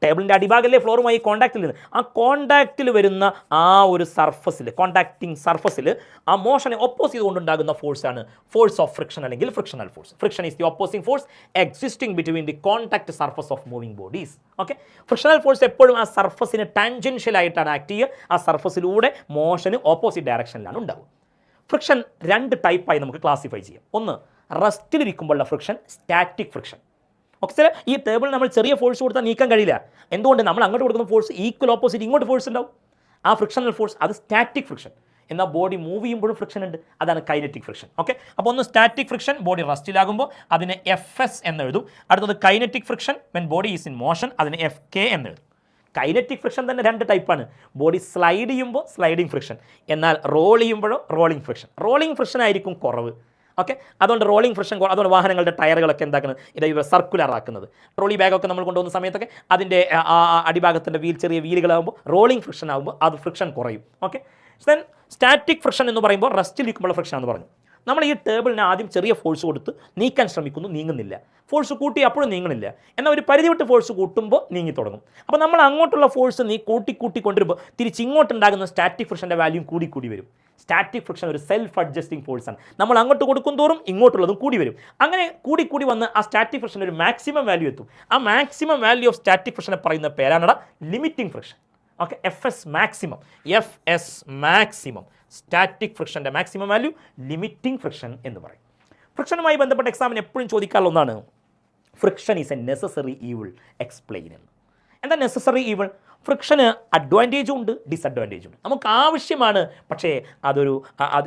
ടേബിളിൻ്റെ അടിഭാഗമല്ലേ ഫ്ലോറുമായി കോൺടാക്റ്റിൽ നിന്ന് ആ കോൺടാക്റ്റിൽ വരുന്ന ആ ഒരു സർഫസിൽ കോൺടാക്റ്റിംഗ് സർഫസിൽ ആ മോഷനെ ഒപ്പോസ് ചെയ്തുകൊണ്ടുണ്ടാകുന്ന ഫോഴ്സാണ് ഫോഴ്സ് ഓഫ് ഫ്രിക്ഷൻ അല്ലെങ്കിൽ frictional force. Friction is the opposing force existing between the contact surface of moving bodies. Okay, frictional force എപ്പോഴും ആ സർഫസിന് ടാൻജൻഷ്യൽ ആയിട്ടാണ് ആക്ട് ചെയ്യുക. ആ സർഫസിലൂടെ മോഷന് ഓപ്പോസിറ്റ് ഡയറക്ഷനിലാണ് ഉണ്ടാവുക. ഫ്രിക്ഷൻ രണ്ട് ടൈപ്പായി നമുക്ക് ക്ലാസിഫൈ ചെയ്യാം. ഒന്ന്, റെസ്റ്റിലിരിക്കുമ്പോഴുള്ള ഫ്രിക്ഷൻ, സ്റ്റാറ്റിക് ഫ്രിക്ഷൻ. ഓക്കെ, ചില ഈ ടേബിൾ നമ്മൾ ചെറിയ ഫോഴ്സ് കൊടുത്താൽ നീക്കാൻ കഴിയില്ല. എന്തുകൊണ്ട്? നമ്മൾ അങ്ങോട്ട് കൊടുക്കുന്ന ഫോഴ്സ് ഈക്വൽ ഓപ്പോസിറ്റ് ഇങ്ങോട്ട് ഫോഴ്സ് ഉണ്ടാവും. ആ ഫ്രിക്ഷണൽ ഫോഴ്സ് അത് സ്റ്റാറ്റിക് ഫ്രിക്ഷൻ. എന്നാൽ ബോഡി മൂവ് ചെയ്യുമ്പോഴും ഫ്രിക്ഷൻ ഉണ്ട്, അതാണ് കൈനറ്റിക് ഫ്രിക്ഷൻ. ഓക്കെ, അപ്പോൾ ഒന്ന് സ്റ്റാറ്റിക് ഫ്രിക്ഷൻ, ബോഡി റെസ്റ്റിലാകുമ്പോൾ അതിനെ FS എന്നെഴുതും. അടുത്തത് kinetic friction, when body is in motion, അതിന് FK എന്നെഴുതും. കൈനറ്റിക് ഫ്രിക്ഷൻ തന്നെ രണ്ട് ടൈപ്പാണ്. ബോഡി സ്ലൈഡ് ചെയ്യുമ്പോൾ സ്ലൈഡിങ് ഫ്രിക്ഷൻ, എന്നാൽ റോൾ ചെയ്യുമ്പോഴോ റോളിംഗ് ഫ്രിക്ഷൻ. റോളിംഗ് ഫ്രിക്ഷൻ ആയിരിക്കും കുറവ്. ഓക്കെ, അതുകൊണ്ട് റോളിംഗ് ഫ്രിക്ഷൻ, അതുകൊണ്ട് വാഹനങ്ങളുടെ ടയറുകളൊക്കെ എന്താക്കുന്നത്, ഇവ സർക്കുലർ ആക്കുന്നത്. ട്രോളി ബാഗൊക്കെ നമ്മൾ കൊണ്ടുപോകുന്ന സമയത്തൊക്കെ അതിൻ്റെ അടിഭാഗത്തിൻ്റെ ചെറിയ വീലുകളാകുമ്പോൾ റോളിംഗ് ഫ്രിക്ഷൻ ആകുമ്പോൾ അത് ഫ്രിക്ഷൻ കുറയും. ഓക്കെ, ദെൻ സ്റ്റാറ്റിക് ഫ്രിക്ഷൻ എന്ന് പറയുമ്പോൾ റെസ്റ്റിലിരിക്കുമ്പോൾ ഫ്രിക്ഷൻ എന്ന് പറഞ്ഞു. നമ്മൾ ഈ ടേബിളിന് ആദ്യം ചെറിയ ഫോഴ്സ് കൊടുത്ത് നീക്കാൻ ശ്രമിക്കുന്നു, നീങ്ങുന്നില്ല. ഫോഴ്സ് കൂട്ടി അപ്പോഴും നീങ്ങുന്നില്ല. എന്നാൽ ഒരു പരിധി വിട്ട് ഫോഴ്സ് കൂട്ടുമ്പോൾ നീങ്ങി തുടങ്ങും. അപ്പോൾ നമ്മൾ അങ്ങോട്ടുള്ള ഫോഴ്സ് കൂട്ടിക്കൊണ്ടിരുമ്പോൾ തിരിച്ചിങ്ങോട്ടുണ്ടാകുന്ന സ്റ്റാറ്റിക് ഫ്രിക്ഷൻ്റെ വാല്യൂ കൂടി വരും. സ്റ്റാറ്റിക് ഫ്രിക്ഷൻ ഒരു സെൽഫ് അഡ്ജസ്റ്റിംഗ് ഫോഴ്സാണ്. നമ്മൾ അങ്ങോട്ട് കൊടുക്കും തോറും ഇങ്ങോട്ടുള്ളതും കൂടി വരും. അങ്ങനെ കൂടി വന്ന് ആ സ്റ്റാറ്റിക് ഫ്രിക്ഷൻ ഒരു മാക്സിമം വാല്യൂ എത്തും. ആ മാക്സിമം വാല്യൂ ഓഫ് സ്റ്റാറ്റിക് ഫ്രിക്ഷനെ പറയുന്ന പേരാണ് limiting friction. Okay, FS maximum static ഫ്രിക്ഷൻ്റെ മാക്സിമം വാല്യൂ ലിമിറ്റിംഗ് ഫ്രിക്ഷൻ എന്ന് പറയും. ഫ്രിക്ഷനുമായി ബന്ധപ്പെട്ട എക്സാമിന് എപ്പോഴും ചോദിക്കാനുള്ള ഒന്നാണ് friction is a necessary evil, explain എന്ന്. എന്താ നെസസറി ഈവിൾ? ഫ്രിക്ഷന് അഡ്വാൻറ്റേജും ഉണ്ട്, ഡിസഡ്വാൻറ്റേജും ഉണ്ട്. നമുക്ക് ആവശ്യമാണ്, പക്ഷേ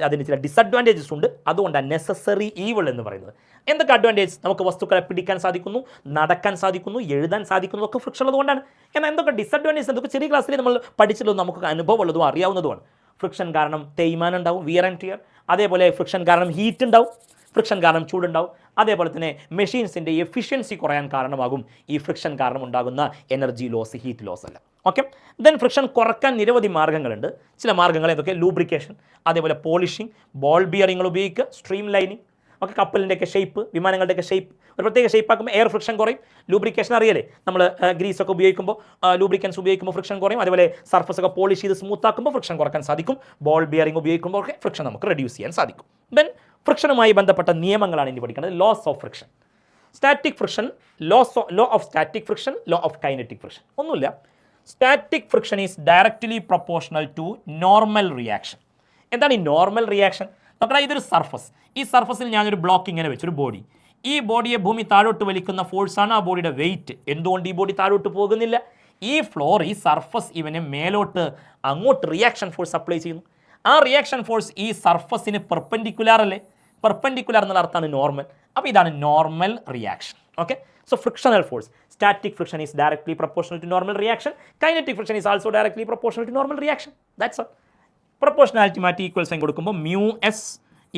അതിന് ചില ഡിസഡ്വാൻറ്റേജസ് ഉണ്ട്. അതുകൊണ്ടാണ് നെസസറി ഈവിൾ എന്ന് പറയുന്നത്. എന്തൊക്കെ അഡ്വാൻറ്റേജ്? നമുക്ക് വസ്തുക്കളെ പിടിക്കാൻ സാധിക്കുന്നു, നടക്കാൻ സാധിക്കുന്നു, എഴുതാൻ സാധിക്കുന്നു, ഒക്കെ ഫ്രിക്ഷൻ ഉള്ളതുകൊണ്ടാണ്. എന്നാൽ എന്തൊക്കെ ഡിസഡ്വാൻറ്റേജ്? എന്തൊക്കെ ചെറിയ ക്ലാസ്സിൽ നമ്മൾ പഠിച്ചിട്ടുള്ളതും നമുക്ക് അനുഭവമുള്ളതും അറിയാവുന്നതുമാണ്. ഫ്രിക്ഷൻ കാരണം തേയ്മാനം ഉണ്ടാവും, വിയർ ആൻഡ് ടിയർ. അതേപോലെ ഫ്രിക്ഷൻ കാരണം ഹീറ്റ് ഉണ്ടാവും, ഫ്രിക്ഷൻ കാരണം ചൂടുണ്ടാവും. അതേപോലെ തന്നെ മെഷീൻസിൻ്റെ എഫിഷ്യൻസി കുറയാൻ കാരണമാകും ഈ ഫ്രിക്ഷൻ കാരണം ഉണ്ടാകുന്ന എനർജി ലോസ്, ഹീറ്റ് ലോസ് എല്ലാം. ഓക്കെ, ദെൻ ഫ്രിക്ഷൻ കുറക്കാൻ നിരവധി മാർഗ്ഗങ്ങളുണ്ട്. ചില മാർഗ്ഗങ്ങൾ ഏതൊക്കെ? ലൂബ്രിക്കേഷൻ, അതേപോലെ പോളിഷിംഗ്, ബോൾ ബിയറിങ്ങൾ ഉപയോഗിക്കുക, സ്ട്രീം ലൈനിങ്. ഓക്കെ, കപ്പലിൻ്റെയൊക്കെ ഷേപ്പ്, വിമാനങ്ങളുടെയൊക്കെ ഷേപ്പ് ഒരു പ്രത്യേക ഷേപ്പ് ആക്കുമ്പോൾ എയർ ഫ്രിക്ഷൻ കുറയും. ലൂബ്രിക്കേഷൻ അറിയല്ലേ, നമ്മൾ ഗ്രീസൊക്കെ ഉപയോഗിക്കുമ്പോൾ ലൂബ്രിക്കൻസ് ഉപയോഗിക്കുമ്പോൾ ഫ്രിക്ഷൻ കുറയും. അതുപോലെ സർഫസ് ഒക്കെ പോളിഷ് ചെയ്ത് സ്മൂത്ത് ആക്കുമ്പോൾ ഫ്രിക്ഷൻ കുറക്കാൻ സാധിക്കും. ബോൾ ബിയറിംഗ് ഉപയോഗിക്കുമ്പോൾ ഒക്കെ ഫ്രിക്ഷൻ നമുക്ക് റെഡ്യൂസ് ചെയ്യാൻ സാധിക്കും. ദെൻ ഫ്രിക്ഷനുമായി ബന്ധപ്പെട്ട നിയമങ്ങളാണ് ഇനി പഠിക്കുന്നത്. Laws of friction, static friction, law of static friction, law of kinetic friction. ഒന്നുമില്ല, static friction is directly proportional to normal reaction. എന്താണ് ഈ നോർമൽ റിയാക്ഷൻ? നോക്കണം, ഇതൊരു സർഫസ്. ഈ സർഫസിൽ ഞാനൊരു ബ്ലോക്ക് ഇങ്ങനെ വെച്ചൊരു ബോഡി, ഈ ബോഡിയെ ഭൂമി താഴോട്ട് വലിക്കുന്ന ഫോഴ്സാണ് ആ ബോഡിയുടെ വെയിറ്റ്. എന്തുകൊണ്ട് ഈ ബോഡി താഴോട്ട് പോകുന്നില്ല? ഈ ഫ്ലോർ, ഈ സർഫസ് ഇവനെ മേലോട്ട് അങ്ങോട്ട് റിയാക്ഷൻ ഫോഴ്സ് അപ്ലൈ ചെയ്യുന്നു. ആ റിയാക്ഷൻ ഫോഴ്സ് ഈ സർഫസിന് പെർപെൻഡിക്കുലാർ അല്ലേ? പെർപെൻഡിക്കുലാർ എന്നുള്ള അർത്ഥമാണ് നോർമൽ. അപ്പോൾ ഇതാണ് normal reaction. Okay, so frictional force, static friction is directly proportional to normal reaction, kinetic friction is also directly proportional to normal reaction. That's all. Proportionality മാറ്റി equal sign കൊടുക്കുമ്പോൾ μS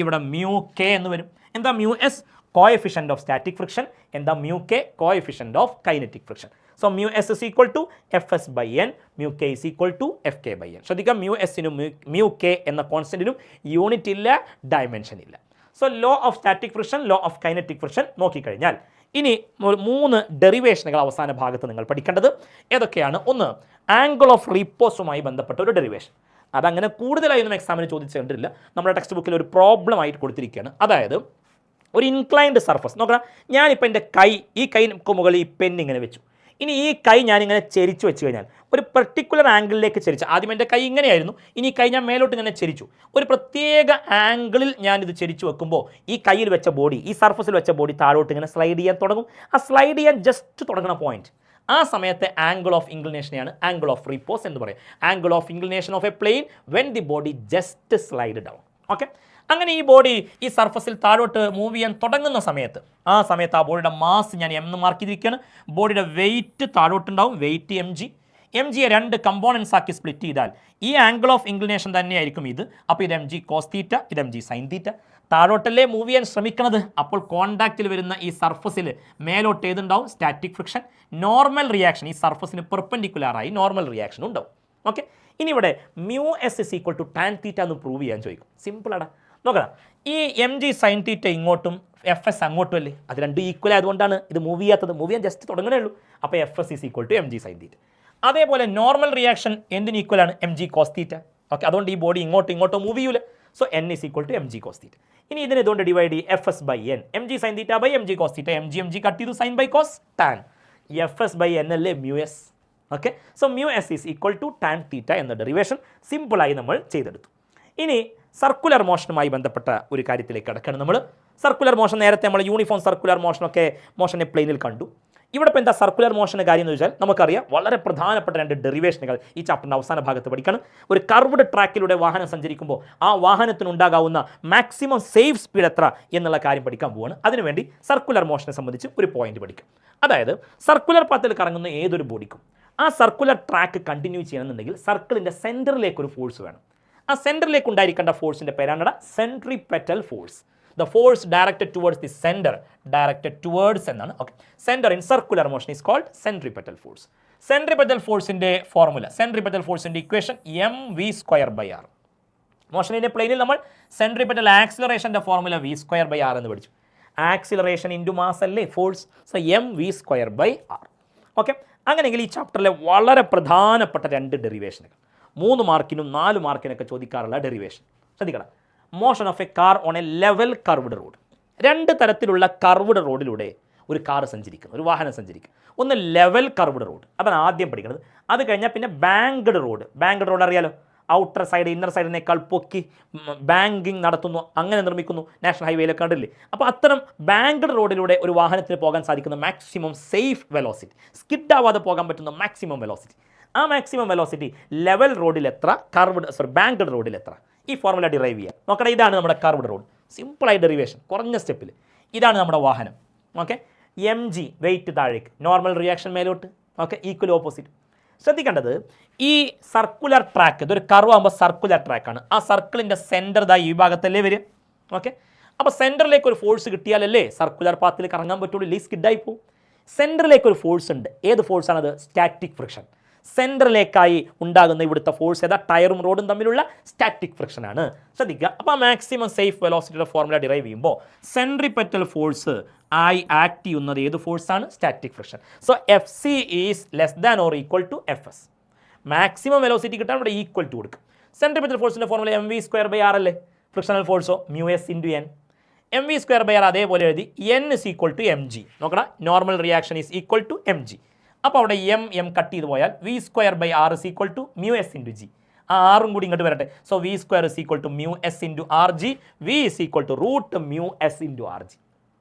ഇവിടെ μK എന്ന് വരും. എന്താ μS? Coefficient of static friction. എന്താ μK? Coefficient of kinetic friction. So μS is equal to FS/N, μK is equal to FK/N. ശ്രദ്ധിക്കാം, μSനും μK എന്ന കോൺസ്റ്റൻറ്റിനും unit ഇല്ല, ഡയമെൻഷൻ ഇല്ല. So low of static friction, law of kinetic friction നോക്കിക്കഴിഞ്ഞാൽ ഇനി 3 ഡെറിവേഷനുകൾ അവസാന ഭാഗത്ത് നിങ്ങൾ പഠിക്കേണ്ടത് ഏതൊക്കെയാണ്? ഒന്ന്, ആംഗിൾ ഓഫ് റിപ്പോസുമായി ബന്ധപ്പെട്ട ഒരു ഡെറിവേഷൻ. അതങ്ങനെ കൂടുതലായൊന്നും എക്സാമിന് ചോദിച്ചിട്ടില്ല. നമ്മുടെ ടെക്സ്റ്റ് ബുക്കിൽ ഒരു പ്രോബ്ലം ആയിട്ട് കൊടുത്തിരിക്കുകയാണ്. അതായത് ഒരു ഇൻക്ലൈൻഡ് സർഫസ് നോക്കണം. ഞാനിപ്പോൾ എൻ്റെ ഈ കൈക്ക് മുകളിൽ ഈ പെൻ ഇങ്ങനെ വെച്ചു. ഇനി ഈ കൈ ഞാനിങ്ങനെ ചെരിച്ച് വെച്ച് കഴിഞ്ഞാൽ ഒരു പെർട്ടിക്കുലർ ആംഗിളിലേക്ക് ചെരിച്ച്, ആദ്യം എൻ്റെ കൈ ഇങ്ങനെയായിരുന്നു, ഇനി കൈ ഞാൻ മേലോട്ട് ഇങ്ങനെ ചെരിച്ചു. ഒരു പ്രത്യേക ആംഗിളിൽ ഞാനിത് ചെരിച്ച് വെക്കുമ്പോൾ ഈ കയ്യിൽ വെച്ച ബോഡി, ഈ സർഫസിൽ വെച്ച ബോഡി താഴോട്ട് ഇങ്ങനെ സ്ലൈഡ് ചെയ്യാൻ തുടങ്ങും. ആ സ്ലൈഡ് ചെയ്യാൻ ജസ്റ്റ് തുടങ്ങുന്ന പോയിന്റ്, ആ സമയത്തെ ആംഗിൾ ഓഫ് ഇൻക്ലിനേഷനെയാണ് ആംഗിൾ ഓഫ് റിപ്പോസ് എന്ന് പറയും. Angle of inclination of a plane when the body just slide down. Okay, അങ്ങനെ ഈ ബോഡി ഈ സർഫസിൽ താഴോട്ട് മൂവ് ചെയ്യാൻ തുടങ്ങുന്ന സമയത്ത്, ആ സമയത്ത് ആ ബോഡിയുടെ മാസ് ഞാൻ M എന്ന് മാർക്ക് ചെയ്തിരിക്കുകയാണ്. ബോഡിയുടെ വെയിറ്റ് താഴോട്ടുണ്ടാവും, വെയിറ്റ് mg. എം ജിയെ 2 കമ്പോണൻസ് ആക്കി സ്പ്ലിറ്റ് ചെയ്താൽ ഈ ആംഗിൾ ഓഫ് ഇൻക്ലിനേഷൻ തന്നെയായിരിക്കും ഇത്. അപ്പോൾ ഇത് എം ജി കോസ് തീറ്റ, ഇത് എം ജി സൈൻ തീറ്റ. താഴോട്ടല്ലേ മൂവ് ചെയ്യാൻ ശ്രമിക്കുന്നത്, അപ്പോൾ കോണ്ടാക്റ്റിൽ വരുന്ന ഈ സർഫസിൽ മേലോട്ട് ഏതുണ്ടാവും, സ്റ്റാറ്റിക് ഫ്രിക്ഷൻ. നോർമൽ റിയാക്ഷൻ, ഈ സർഫസിന് പെർപെൻഡിക്കുലറായി നോർമൽ റിയാക്ഷൻ ഉണ്ടാവും. ഓക്കെ, ഇനി ഇവിടെ mu S is equal to tan theta എന്ന് പ്രൂവ് ചെയ്യാൻ ചോദിക്കും. സിമ്പിളാണ്, നോക്കണം. ഈ എം ജി സൈൻ തീറ്റ ഇങ്ങോട്ടും എഫ് എസ് അങ്ങോട്ടും അല്ലേ, അത് രണ്ടും ഈക്വൽ ആയതുകൊണ്ടാണ് ഇത് മൂവ് ചെയ്യാത്തത്. മൂവ് ചെയ്യാൻ ജസ്റ്റ് തുടങ്ങണേ ഉള്ളൂ. അപ്പോൾ F S is equal to M G sine theta. അതേപോലെ നോർമൽ റിയാക്ഷൻ എന്തിന് ഈക്വലാണ്, M G cos theta. Okay, അതുകൊണ്ട് ഈ ബോഡി ഇങ്ങോട്ടോ മൂവ് ചെയ്യൂല. So N is equal to M G cos theta. ഇനി ഇതിനെ ഇതുകൊണ്ട് ഡിവൈഡ് ചെയ്യും, F S by N, M G sine theta by M G cos theta. M G cut ചെയ്തു, sine by cos tan. F S by N അല്ലേ mu S. Okay, so mu S is equal to tan theta എന്ന derivation സിമ്പിളായി നമ്മൾ ചെയ്തെടുത്തു. ഇനി circular മോഷനുമായി ബന്ധപ്പെട്ട ഒരു കാര്യത്തിലേക്ക് കിടക്കുകയാണ് നമ്മൾ. സർക്കുലർ മോഷൻ നേരത്തെ നമ്മൾ യൂണിഫോം സർക്കുലർ മോഷനെ പ്ലെയിനിൽ കണ്ടു. ഇവിടെ ഇപ്പോൾ എന്താ സർക്കുലർ മോഷൻ്റെ കാര്യം എന്ന് വെച്ചാൽ നമുക്കറിയാം, വളരെ പ്രധാനപ്പെട്ട 2 ഡെറിവേഷനുകൾ ഈ ചാപ്റ്ററിൻ്റെ അവസാന ഭാഗത്ത് പഠിക്കണം. ഒരു കർവ്ഡ് ട്രാക്കിലൂടെ വാഹനം സഞ്ചരിക്കുമ്പോൾ ആ വാഹനത്തിനുണ്ടാകാവുന്ന മാക്സിമം സേഫ് സ്പീഡ് എത്ര എന്നുള്ള കാര്യം പഠിക്കാൻ പോവുകയാണ്. അതിനുവേണ്ടി സർക്കുലർ മോഷനെ സംബന്ധിച്ച് ഒരു പോയിന്റ് പഠിക്കും. അതായത് സർക്കുലർ പാത്തിൽ കറങ്ങുന്ന ഏതൊരു ബോഡിക്കും ആ സർക്കുലർ ട്രാക്ക് കണ്ടിന്യൂ ചെയ്യണമെന്നുണ്ടെങ്കിൽ സർക്കിളിൻ്റെ സെൻറ്ററിലേക്ക് ഒരു ഫോഴ്സ് വേണം. ആ സെൻറ്ററിലേക്ക് ഉണ്ടായിരിക്കേണ്ട ഫോഴ്സിൻ്റെ പേരാണ് centripetal force. The force directed towards the centre, directed towards എന്നാണ്. Okay, centre in circular motion is called centripetal force. Centripetal ഫോഴ്സിൻ്റെ ഫോർമുല, സെൻട്രിപെറ്റൽ ഫോഴ്സിൻ്റെ equation M V square by R. മോഷനിൻ്റെ പ്ലെയിനിൽ നമ്മൾ സെൻട്രിപെറ്റൽ ആക്സിലറേഷൻ്റെ formula V square by R എന്ന് പഠിച്ചു. Acceleration into mass അല്ലേ force, so M V square by R. Okay, അങ്ങനെയെങ്കിൽ ഈ ചാപ്റ്ററിലെ വളരെ പ്രധാനപ്പെട്ട 2 ഡെറിവേഷനുകൾ 3 മാർക്കിനും 4 മാർക്കിനൊക്കെ ചോദിക്കാറുള്ള ഡെറിവേഷൻ ശ്രദ്ധിക്കണം. Motion of A car on A level curved road. 2 തരത്തിലുള്ള കർവ്ഡ് റോഡിലൂടെ ഒരു കാർ സഞ്ചരിക്കുന്നു, ഒരു വാഹനം സഞ്ചരിക്കും. ഒന്ന് ലെവൽ കർവ്ഡ് റോഡ്, അതാണ് ആദ്യം പഠിക്കുന്നത്. അത് കഴിഞ്ഞാൽ പിന്നെ ബാങ്ക്ഡ് റോഡ്. ബാങ്ക്ഡ് റോഡ് അറിയാലോ, ഔട്ടർ സൈഡ് ഇന്നർ സൈഡിനേക്കാൾ പൊക്കി ബാങ്കിങ് നടത്തുന്നു, അങ്ങനെ നിർമ്മിക്കുന്നു. നാഷണൽ ഹൈവേയിലൊക്കെ കണ്ടില്ലേ. അപ്പോൾ അത്തരം ബാങ്ക്ഡ് റോഡിലൂടെ ഒരു വാഹനത്തിന് പോകാൻ സാധിക്കുന്ന മാക്സിമം സേഫ് വെലോസിറ്റി, സ്കിഡ് ആവാതെ പോകാൻ പറ്റുന്ന മാക്സിമം വെലോസിറ്റി, ആ മാക്സിമം വെലോസിറ്റി ലെവൽ റോഡിൽ എത്ര, ബാങ്ക്ഡ് റോഡിൽ എത്ര, ഈ ഫോർമുല ഡിറൈവ് ചെയ്യുക. നോക്കട്ടെ, ഇതാണ് നമ്മുടെ കർവ്ഡ് റോഡ്. സിമ്പിളായി ഡെറിവേഷൻ, കുറഞ്ഞ സ്റ്റെപ്പിൽ. ഇതാണ് നമ്മുടെ വാഹനം. ഓക്കെ, എം ജി വെയിറ്റ് താഴേക്ക്, നോർമൽ റിയാക്ഷൻ മേലോട്ട്. Okay, equal opposite. ശ്രദ്ധിക്കേണ്ടത് ഈ സർക്കുലർ ട്രാക്ക്, ഇതൊരു കർവ് ആകുമ്പോൾ സർക്കുലർ ട്രാക്കാണ്. ആ സർക്കിളിൻ്റെ സെൻറ്റർ ഈ ഭാഗത്തല്ലേ വരും. ഓക്കെ, അപ്പോൾ സെൻറ്ററിലേക്ക് ഒരു ഫോഴ്സ് കിട്ടിയാലല്ലേ സർക്കുലർ പാത്തിൽ കറങ്ങാൻ പറ്റുള്ളൂ, ഇല്ലെങ്കിൽ സ്കിഡായി പോകും. സെൻറ്ററിലേക്ക് ഒരു ഫോഴ്സ് ഉണ്ട്. ഏത് ഫോഴ്സാണത്? Static friction. സെൻറ്ററിലേക്കായി ഉണ്ടാകുന്ന ഇവിടുത്തെ ഫോഴ്സ് ഏതാ? ടയറും റോഡും തമ്മിലുള്ള സ്റ്റാറ്റിക് ഫ്രിക്ഷനാണ്. ശ്രദ്ധിക്കുക. അപ്പോൾ ആ മാക്സിമം സേഫ് വെലോസിറ്റിയുടെ ഫോർമുല ഡിറൈവ് ചെയ്യുമ്പോൾ സെൻട്രിപെറ്റൽ ഫോഴ്സ് ആയി ആക്ട് ചെയ്യുന്നത് ഏത് ഫോഴ്സാണ്? Static friction. So F C is less than or equal to F S. Maximum velocity കിട്ടാൻ ഇവിടെ ഈക്വൽ ടു കൊടുക്കും. സെൻട്രിപെറ്റൽ ഫോഴ്സിൻ്റെ formula M V square by R അല്ലേ. ഫ്രിക്ഷണൽ ഫോഴ്സോ mu S into N. M V square by R അതേപോലെ എഴുതി, N is equal to M G. നോക്കണം, normal reaction is equal to M G. അപ്പോൾ അവിടെ M cut ചെയ്ത് പോയാൽ V square by R is equal to mu S into G. ആ ആറും കൂടി ഇങ്ങോട്ട് വരട്ടെ. So V square is equal to mu S into R G. V is equal to root mu S into R G.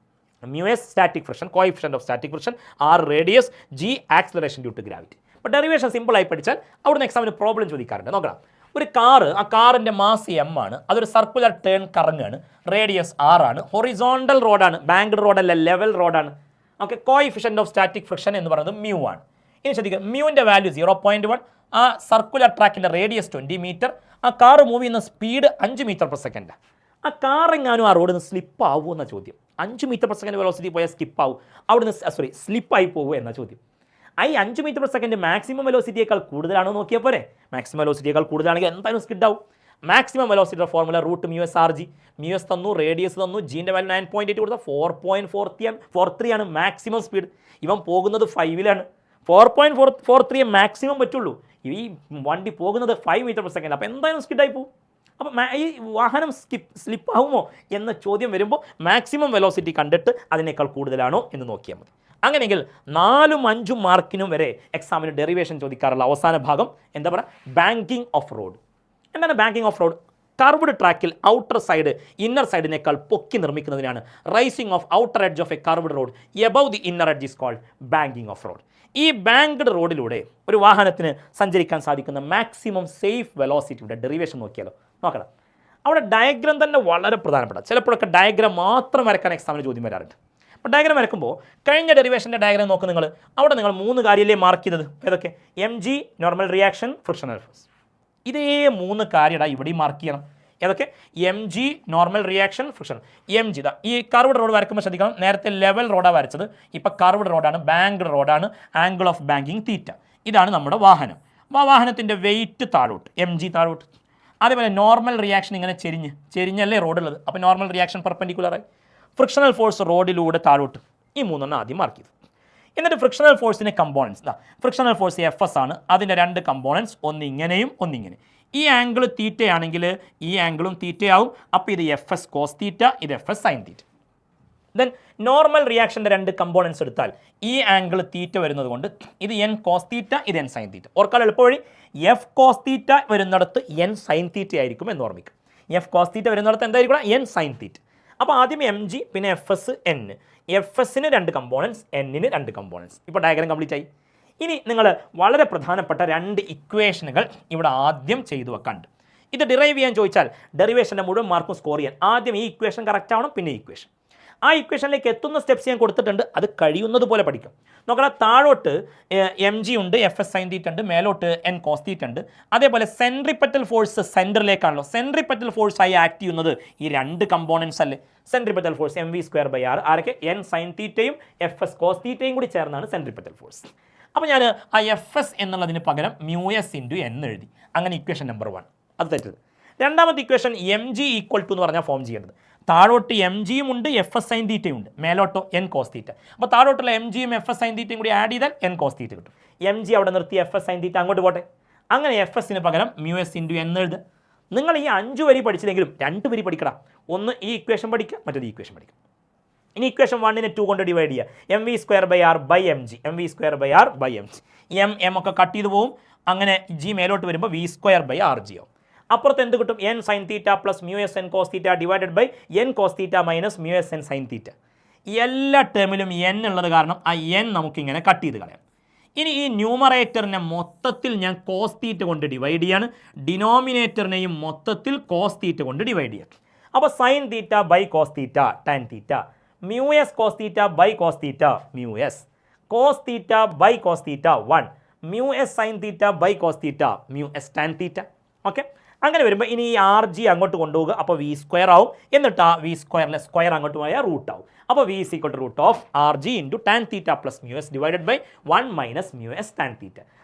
Mu S static friction, coefficient of static friction, R radius, G acceleration due to gravity. അപ്പോൾ derivation സിമ്പിളായി പഠിച്ചാൽ അവിടുന്ന് എക്സാമിന് problem ചോദിക്കാറുണ്ട്. നോക്കണം, ഒരു car, ആ കാറിൻ്റെ മാസ് എം ആണ്, അതൊരു സർക്കുലർ ടേൺ കറങ്ങാണ്, റേഡിയസ് ആർ ആണ്, ഹൊറിസോണ്ടൽ റോഡാണ്, ബാങ്ക്ഡ് റോഡല്ല, ലെവൽ റോഡാണ്. Okay, coefficient of static friction എന്ന് പറയുന്നത് മ്യൂ ആണ്. ഇനി ശ്രദ്ധിക്കുക, മ്യൂവിൻ്റെ വാല്യൂ 0.1, ആ സർക്കുലർ ട്രാക്കിൻ്റെ റേഡിയസ് 20 മീറ്റർ, ആ കാറ് മൂവ് ചെയ്യുന്ന സ്പീഡ് 5 മീറ്റർ പെർ സെക്കൻഡ്. ആ കാറെങ്ങാനും ആ റോഡിൽ നിന്ന് സ്ലിപ്പ് ആവുമോ എന്ന ചോദ്യം. 5 മീറ്റർ പെർ സെക്കൻഡ് വെലോസിറ്റി പോയാൽ സ്കിപ്പ് ആവും, അവിടുന്ന് സ്ലിപ്പായി പോകുമോ എന്ന ചോദ്യം. ഈ 5 മീറ്റർ പെർ സെക്കൻഡ് മാക്സിമം വെലോസിറ്റിയേക്കാൾ കൂടുതലാണോ നോക്കിയാൽ പോരെ. മാക്സിമം വെലോസിറ്റിയേക്കാൾ കൂടുതലാണെങ്കിൽ എന്തായാലും സ്കിഡ് ആവും. മാക്സിമം വെലോസിറ്റിയുടെ formula root mu S R G. Mu S തന്നു, റേഡിയസ് തന്നു, ജീൻ്റെ വാല്യൂ 9.8 കൊടുത്താൽ 4.43 ആണ് മാക്സിമം സ്പീഡ്. ഇവൻ പോകുന്നത് 5-ലാണ്. 4.43 മാക്സിമം പറ്റുള്ളൂ. ഈ വണ്ടി പോകുന്നത് 5 മീറ്റർ പെർ സെക്കൻഡ്. അപ്പോൾ എന്തായാലും സ്കിഡായി പോകും. അപ്പോൾ ഈ വാഹനം സ്ലിപ്പ് ആവുമോ എന്ന ചോദ്യം വരുമ്പോൾ മാക്സിമം വെലോസിറ്റി കണ്ടിട്ട് അതിനേക്കാൾ കൂടുതലാണോ എന്ന് നോക്കിയാൽ മതി. അങ്ങനെയെങ്കിൽ 4-5 മാർക്കിനും വരെ എക്സാമിന് ഡെറിവേഷൻ ചോദിക്കാറുള്ള അവസാന ഭാഗം എന്താ പറയുക? Banking of road. എന്താണ് ബാങ്കിങ് ഓഫ് റോഡ്? കർവ്ഡ് ട്രാക്കിൽ ഔട്ടർ സൈഡ് ഇന്നർ സൈഡിനേക്കാൾ പൊക്കി നിർമ്മിക്കുന്നതിനാണ് rising of outer edge of a curved road above the inner edge is called banking of road. ഈ ബാങ്ക്ഡ് റോഡിലൂടെ ഒരു വാഹനത്തിന് സഞ്ചരിക്കാൻ സാധിക്കുന്ന മാക്സിമം സേഫ് വെലോസിറ്റിയുടെ ഡെറിവേഷൻ നോക്കിയാലോ. നോക്കണം, അവിടെ ഡയഗ്രാം തന്നെ വളരെ പ്രധാനപ്പെട്ട. ചിലപ്പോഴൊക്കെ ഡയഗ്രാം മാത്രം വരയ്ക്കാൻ എക്സാമിന് ചോദ്യം വരാറുണ്ട്. അപ്പോൾ ഡയഗ്രാം വരക്കുമ്പോൾ കഴിഞ്ഞ ഡെറിവേഷൻ്റെ ഡയഗ്രാം നോക്ക് നിങ്ങൾ. അവിടെ നിങ്ങൾ 3 കാര്യമല്ലേ മാർക്ക് ചെയ്തത്? ഏതൊക്കെ? mg, normal reaction, frictional force. ഇതേ 3 കാര്യമാണ് ഇവിടെയും മാർക്ക് ചെയ്യണം. ഏതൊക്കെ? mg, normal reaction, friction. mg ഇതാ ഈ കർവ്ഡ് റോഡ് വരക്കുമ്പോൾ ശ്രദ്ധിക്കണം, നേരത്തെ ലെവൽ റോഡാണ് വരച്ചത്, ഇപ്പോൾ കർവ്ഡ് റോഡാണ്, ബാങ്ക്ഡ് റോഡാണ്, ആംഗിൾ ഓഫ് ബാങ്കിങ് തീറ്റ. ഇതാണ് നമ്മുടെ വാഹനം. അപ്പോൾ ആ വാഹനത്തിൻ്റെ വെയിറ്റ് താഴോട്ട്, mg താഴോട്ട്. അതേപോലെ നോർമൽ റിയാക്ഷൻ ഇങ്ങനെ ചെരിഞ്ഞല്ലേ റോഡുള്ളത്, അപ്പോൾ നോർമൽ റിയാക്ഷൻ പെർപെൻഡിക്കുലറായി. ഫ്രിക്ഷണൽ ഫോഴ്സ് റോഡിലൂടെ താഴോട്ട്. ഈ 3 ആദ്യം മാർക്ക് ചെയ്തു. എന്നിട്ട് ഫ്രിക്ഷണൽ ഫോഴ്സിൻ്റെ കമ്പോണൻസ് ഇതാ. ഫ്രിക്ഷണൽ ഫോഴ്സ് Fs ആണ്, അതിൻ്റെ 2 കമ്പോണൻസ്, ഒന്ന് ഇങ്ങനെയും ഒന്നിങ്ങനെ. ഈ ആംഗിൾ തീറ്റയാണെങ്കിൽ ഈ ആംഗിളും തീറ്റയാവും. അപ്പോൾ ഇത് Fs കോസ് തീറ്റ, ഇത് Fs sine theta. Then normal റിയാക്ഷൻ്റെ 2 കമ്പോണൻസ് എടുത്താൽ ഈ ആംഗിൾ തീറ്റ വരുന്നത് കൊണ്ട് ഇത് n കോസ് തീറ്റ, ഇത് n സൈൻ തീറ്റ. ഓർക്കാൻ എളുപ്പവഴി f കോസ് തീറ്റ വരുന്നിടത്ത് n സൈൻ തീറ്റ ആയിരിക്കും എന്ന് ഓർമ്മിക്കും. f കോസ് തീറ്റ വരുന്നിടത്ത് എന്തായിരിക്കും? n sine theta. അപ്പോൾ ആദ്യം mg, പിന്നെ Fs, n. Fsന് 2 കമ്പോണൻസ്, n-ന് 2 കമ്പോണൻസ്. ഇപ്പോൾ ഡയഗ്രാം കംപ്ലീറ്റ് ആയി. ഇനി നിങ്ങൾ വളരെ പ്രധാനപ്പെട്ട 2 ഇക്വേഷനുകൾ ഇവിടെ ആദ്യം ചെയ്തു വെക്കാണ്ട്. ഇത് ഡിറൈവ് ചെയ്യാൻ ചോദിച്ചാൽ ഡെറിവേഷൻ്റെ മുഴുവൻ മാർക്കും സ്കോർ ചെയ്യാൻ ആദ്യം ഈ ഇക്വേഷൻ കറക്റ്റ് ആവണം, പിന്നെ ഈ ഇക്വേഷൻ. ആ ഇക്വേഷനിലേക്ക് എത്തുന്ന സ്റ്റെപ്സ് ഞാൻ കൊടുത്തിട്ടുണ്ട്, അത് കഴിയുന്നത് പോലെ പഠിക്കും. നോക്കണം, താഴോട്ട് mg ഉണ്ട്, Fs സൈൻ തീറ്റ ഉണ്ട്, മേലോട്ട് n കോസ് തീറ്റ ഉണ്ട്. അതേപോലെ സെൻട്രിപെറ്റൽ ഫോഴ്സ് സെൻറ്ററിലേക്കാണല്ലോ. സെൻട്രിപെറ്റൽ ഫോഴ്സ് ആയി ആക്ട് ചെയ്യുന്നത് ഈ 2 കമ്പോണൻസ് അല്ലേ. സെൻട്രിപെറ്റൽ ഫോഴ്സ് mv²/r, ആരൊക്കെ? n സൈൻ തീറ്റയും Fs കോസ് തീറ്റയും കൂടി ചേർന്നാണ് സെൻട്രിപെറ്റൽ ഫോഴ്സ്. അപ്പോൾ ഞാൻ ആ Fs എന്നുള്ളതിന് പകരം μs × n എഴുതി. അങ്ങനെ ഇക്വേഷൻ നമ്പർ 1 അത് തെറ്റത്. രണ്ടാമത്തെ ഇക്വേഷൻ mg = എന്ന് പറഞ്ഞാൽ ഫോം ചെയ്യേണ്ടത്. താഴോട്ട് mgയും ഉണ്ട്, Fs സൈൻ തീറ്റയും ഉണ്ട്, മേലോട്ടോ n കോസ് തീറ്റ. അപ്പോൾ താഴോട്ടുള്ള mgയും Fs സൈൻ തീറ്റയും കൂടി ആഡ് ചെയ്താൽ n കോസ് തീറ്റ കിട്ടും. mg അവിടെ നിർത്തി, Fs സൈൻ തീറ്റ അങ്ങോട്ട് പോട്ടെ. അങ്ങനെ Fsന് പകരം μs × n എഴുതുക. നിങ്ങൾ ഈ 5 വരി പഠിച്ചില്ലെങ്കിലും 2 വരി പഠിക്കണം. ഒന്ന് ഈ ഇക്വേഷൻ പഠിക്കുക, മറ്റൊരു ഇക്വേഷൻ പഠിക്കുക. ഇനി ഇക്വേഷൻ 1-നെ 2 കൊണ്ട് ഡിവൈഡ് ചെയ്യുക. mv²/r/mg, mv²/r/mg. m ഒക്കെ കട്ട് ചെയ്ത് പോവും. അങ്ങനെ g മേലോട്ട് വരുമ്പോൾ v²/rg ആവും. അപ്പുറത്ത് എന്ത് കിട്ടും? n sine theta plus μs n cos theta divided by n cos theta minus μs n sine theta. എല്ലാ ടേമിലും n ഉള്ളത് കാരണം ആ n നമുക്കിങ്ങനെ കട്ട് ചെയ്ത് കളയാം. ഇനി ഈ ന്യൂമറേറ്ററിനെ മൊത്തത്തിൽ ഞാൻ കോസ് തീറ്റ കൊണ്ട് ഡിവൈഡ് ചെയ്യാണ്, ഡിനോമിനേറ്ററിനെയും മൊത്തത്തിൽ കോസ് തീറ്റ കൊണ്ട് ഡിവൈഡ് ചെയ്യാം. അപ്പോൾ sine theta by cos theta tan theta, μs cos theta by cos theta μs, cos theta by cos theta 1, μs sine theta by cos theta μs tan theta. Okay, അങ്ങനെ വരുമ്പോൾ ഇനി ഈ rg അങ്ങോട്ട് കൊണ്ടുപോകുക, അപ്പോൾ v² ആവും. എന്നിട്ട് ആ v²ലെ സ്ക്വയർ അങ്ങോട്ട് പോയാൽ റൂട്ട് ആവും. അപ്പോൾ v = √rg × tan θ plus μs divided by 1 minus μs tan θ.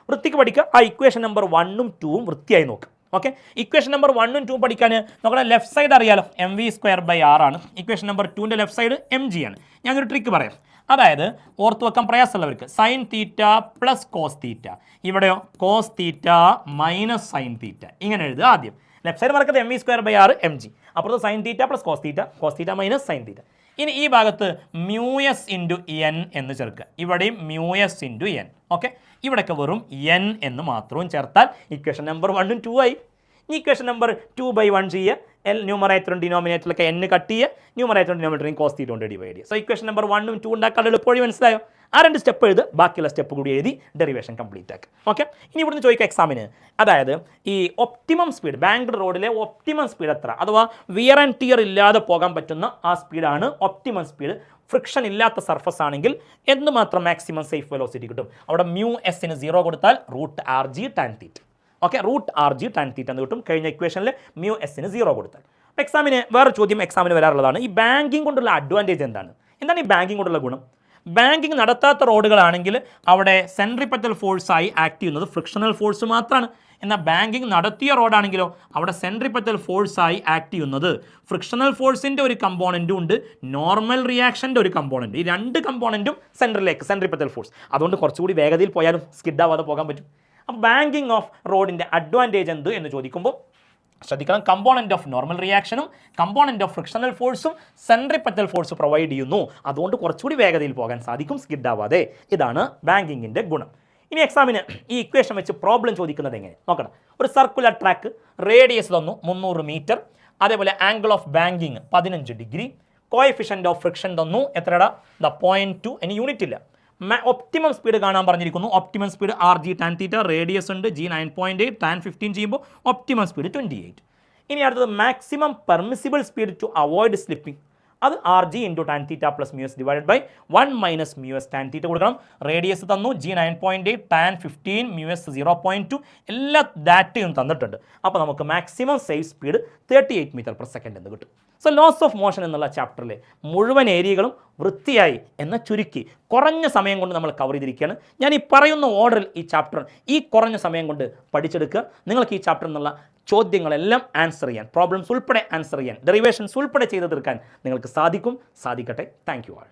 വൃത്തിക്ക് പഠിക്കുക. ആ ഇക്വേഷൻ നമ്പർ 1ഉം 2ഉം വൃത്തിയായി നോക്കുക. ഓക്കെ, ഇക്വേഷൻ നമ്പർ 1ഉം 2ഉം പഠിക്കാൻ നോക്കണം. ലെഫ്റ്റ് സൈഡ് അറിയാലോ, mv²/r ആണ്. ഇക്വേഷൻ നമ്പർ 2ൻ്റെ ലെഫ്റ്റ് സൈഡ് mg ആണ്. ഞാനൊരു ട്രിക്ക് പറയാം. അതായത് ഓർത്ത് വെക്കാൻ പ്രയാസമുള്ളവർക്ക് sine theta plus cos theta, ഇവിടെയോ cos theta minus sine theta, ഇങ്ങനെ എഴുതുക ആദ്യം. ലെഫ്റ്റ് സൈഡ് മറക്കത് mv²/r mg, അപ്പുറത്ത് sine theta plus cos theta minus sine theta. ഇനി ഈ ഭാഗത്ത് μs × n എന്ന് ചേർക്കുക, ഇവിടെയും μs × n. ഓക്കെ, ഇവിടെയൊക്കെ വെറും n എന്ന് മാത്രവും ചേർത്താൽ ഇക്വേഷൻ നമ്പർ 1ഉം 2 ആയി. ഈ ഇക്വേഷൻ നമ്പർ 2/1 ചെയ്യുക. ന്യൂമറേറ്ററും ഡിനോമിനേറ്ററിലൊക്കെ n കട്ട് ചെയ്യുക, ന്യൂമറേറ്ററും ഡിനോമിനേറ്ററും കോസ് തീറ്റ കൊണ്ട് ഡിവൈഡ് ചെയ്യുക. സോ ഇക്വേഷൻ നമ്പർ 1ഉം 2 ഉണ്ടാക്കാൻ എളുപ്പവഴി മനസ്സിലായോ? ആ 2 സ്റ്റെപ്പ് എഴുതി ബാക്കിയുള്ള സ്റ്റെപ്പ് കൂടി എഴുതി ഡെറിവേഷൻ കംപ്ലീറ്റ് ആക്കുക. ഓക്കെ, ഇനി ഇവിടുന്ന് ചോദിക്കുക എക്സാമിന്, അതായത് ഈ ഒപ്റ്റിമം സ്പീഡ്, ബാങ്ക്ഡ് റോഡിലെ ഒപ്റ്റിമം സ്പീഡ് എത്ര, അഥവാ വിയർ ആൻഡ് ടിയർ ഇല്ലാതെ പോകാൻ പറ്റുന്ന ആ സ്പീഡാണ് ഒപ്റ്റിമം സ്പീഡ്. ഫ്രിക്ഷൻ ഇല്ലാത്ത സർഫസ് ആണെങ്കിൽ എന്തുമാത്രം മാക്സിമം സേഫ് വെലോസിറ്റി കിട്ടും? അവിടെ μsന് 0 കൊടുത്താൽ √rg tan θ. Okay, √rg tan θ എന്ന് കിട്ടും. കഴിഞ്ഞ ഇക്വേഷനിൽ μsന് 0 കൊടുത്താൽ. എക്സാമിന് വേറെ ചോദ്യം എക്സാമിന് വരാറുള്ളതാണ്, ഈ ബാങ്കിങ് കൊണ്ടുള്ള അഡ്വാൻറ്റേജ് എന്താണ്? എന്താണ് ഈ ബാങ്കിങ് കൊണ്ടുള്ള ഗുണം? ബാങ്കിങ് നടത്താത്ത റോഡുകളാണെങ്കിൽ അവിടെ സെൻട്രിപെറ്റൽ ഫോഴ്സായി ആക്ട് ചെയ്യുന്നത് ഫ്രിക്ഷണൽ ഫോഴ്സ് മാത്രമാണ്. എന്നാൽ ബാങ്കിങ് നടത്തിയ റോഡാണെങ്കിലോ അവിടെ സെൻട്രിപെറ്റൽ ഫോഴ്സായി ആക്ട് ചെയ്യുന്നത് ഫ്രിക്ഷണൽ ഫോഴ്സിൻ്റെ ഒരു കമ്പോണൻറ്റും ഉണ്ട്, നോർമൽ റിയാക്ഷൻ്റെ ഒരു കമ്പോണൻറ്റ്. ഈ 2 കമ്പോണൻറ്റും സെൻട്രലിലേക്ക്, സെൻട്രിപെറ്റൽ ഫോഴ്സ്. അതുകൊണ്ട് കുറച്ചുകൂടി വേഗതയിൽ പോയാലും സ്കിഡാവാതെ പോകാൻ പറ്റും. അപ്പോൾ ബാങ്കിങ് ഓഫ് റോഡിൻ്റെ അഡ്വാൻറ്റേജ് എന്ത് എന്ന് ചോദിക്കുമ്പോൾ ശ്രദ്ധിക്കണം, കമ്പോണൻറ്റ് ഓഫ് നോർമൽ റിയാക്ഷനും കമ്പോണൻറ്റ് ഓഫ് ഫ്രിക്ഷണൽ ഫോഴ്സും സെൻട്രിപെറ്റൽ ഫോഴ്സ് പ്രൊവൈഡ് ചെയ്യുന്നു. അതുകൊണ്ട് കുറച്ചുകൂടി വേഗതയിൽ പോകാൻ സാധിക്കും സ്കിഡാവാതെ. ഇതാണ് ബാങ്കിങ്ങിൻ്റെ ഗുണം. ഇനി എക്സാമിന് ഈ ഇക്വേഷൻ വെച്ച് പ്രോബ്ലം ചോദിക്കുന്നത് എങ്ങനെ നോക്കണം. ഒരു സർക്കുലർ ട്രാക്ക്, റേഡിയസ് തന്നു 300 മീറ്റർ, അതേപോലെ angle of banking 15 degree, coefficient of friction തന്നു എത്രടാ? 0.2. ഇനി യൂണിറ്റ് ഇല്ല. ഒപ്റ്റിമം സ്പീഡ് കാണാൻ പറഞ്ഞിരിക്കുന്നു. Optimum speed rg tan θ, radius ഉണ്ട് g 9.8, tan 15 ചെയ്യുമ്പോൾ ഒപ്റ്റിമം സ്പീഡ് 28. ഇനി അടുത്തത് maximum permissible speed to avoid slipping. അത് R G into tan theta plus mu S divide by 1 minus mu S tan theta കൊടുക്കണം. Radius തന്നു G 9.8, tan 15, mu S 0.2 എല്ലാ ഡാറ്റയും തന്നിട്ടുണ്ട്. അപ്പോൾ നമുക്ക് maximum safe speed 38 metre per second എന്ന് കിട്ടും. സോ ലോസ് ഓഫ് മോഷൻ എന്നുള്ള ചാപ്റ്ററിലെ മുഴുവൻ ഏരിയകളും വൃത്തിയായി എന്ന ചുരുക്കി കുറഞ്ഞ സമയം കൊണ്ട് നമ്മൾ കവർ ചെയ്തിരിക്കുകയാണ്. ഞാൻ ഈ പറയുന്ന ഓർഡറിൽ ഈ ചാപ്റ്റർ ഈ കുറഞ്ഞ സമയം കൊണ്ട് പഠിച്ചെടുക്കുക. നിങ്ങൾക്ക് ഈ ചാപ്റ്ററിൽ നിന്നുള്ള ചോദ്യങ്ങളെല്ലാം ആൻസർ ചെയ്യാൻ, പ്രോബ്ലംസ് ഉൾപ്പെടെ ആൻസർ ചെയ്യാൻ, ഡെറിവേഷൻസ് ഉൾപ്പെടെ ചെയ്ത് തീർക്കാൻ നിങ്ങൾക്ക് സാധിക്കട്ടെ. Thank you all.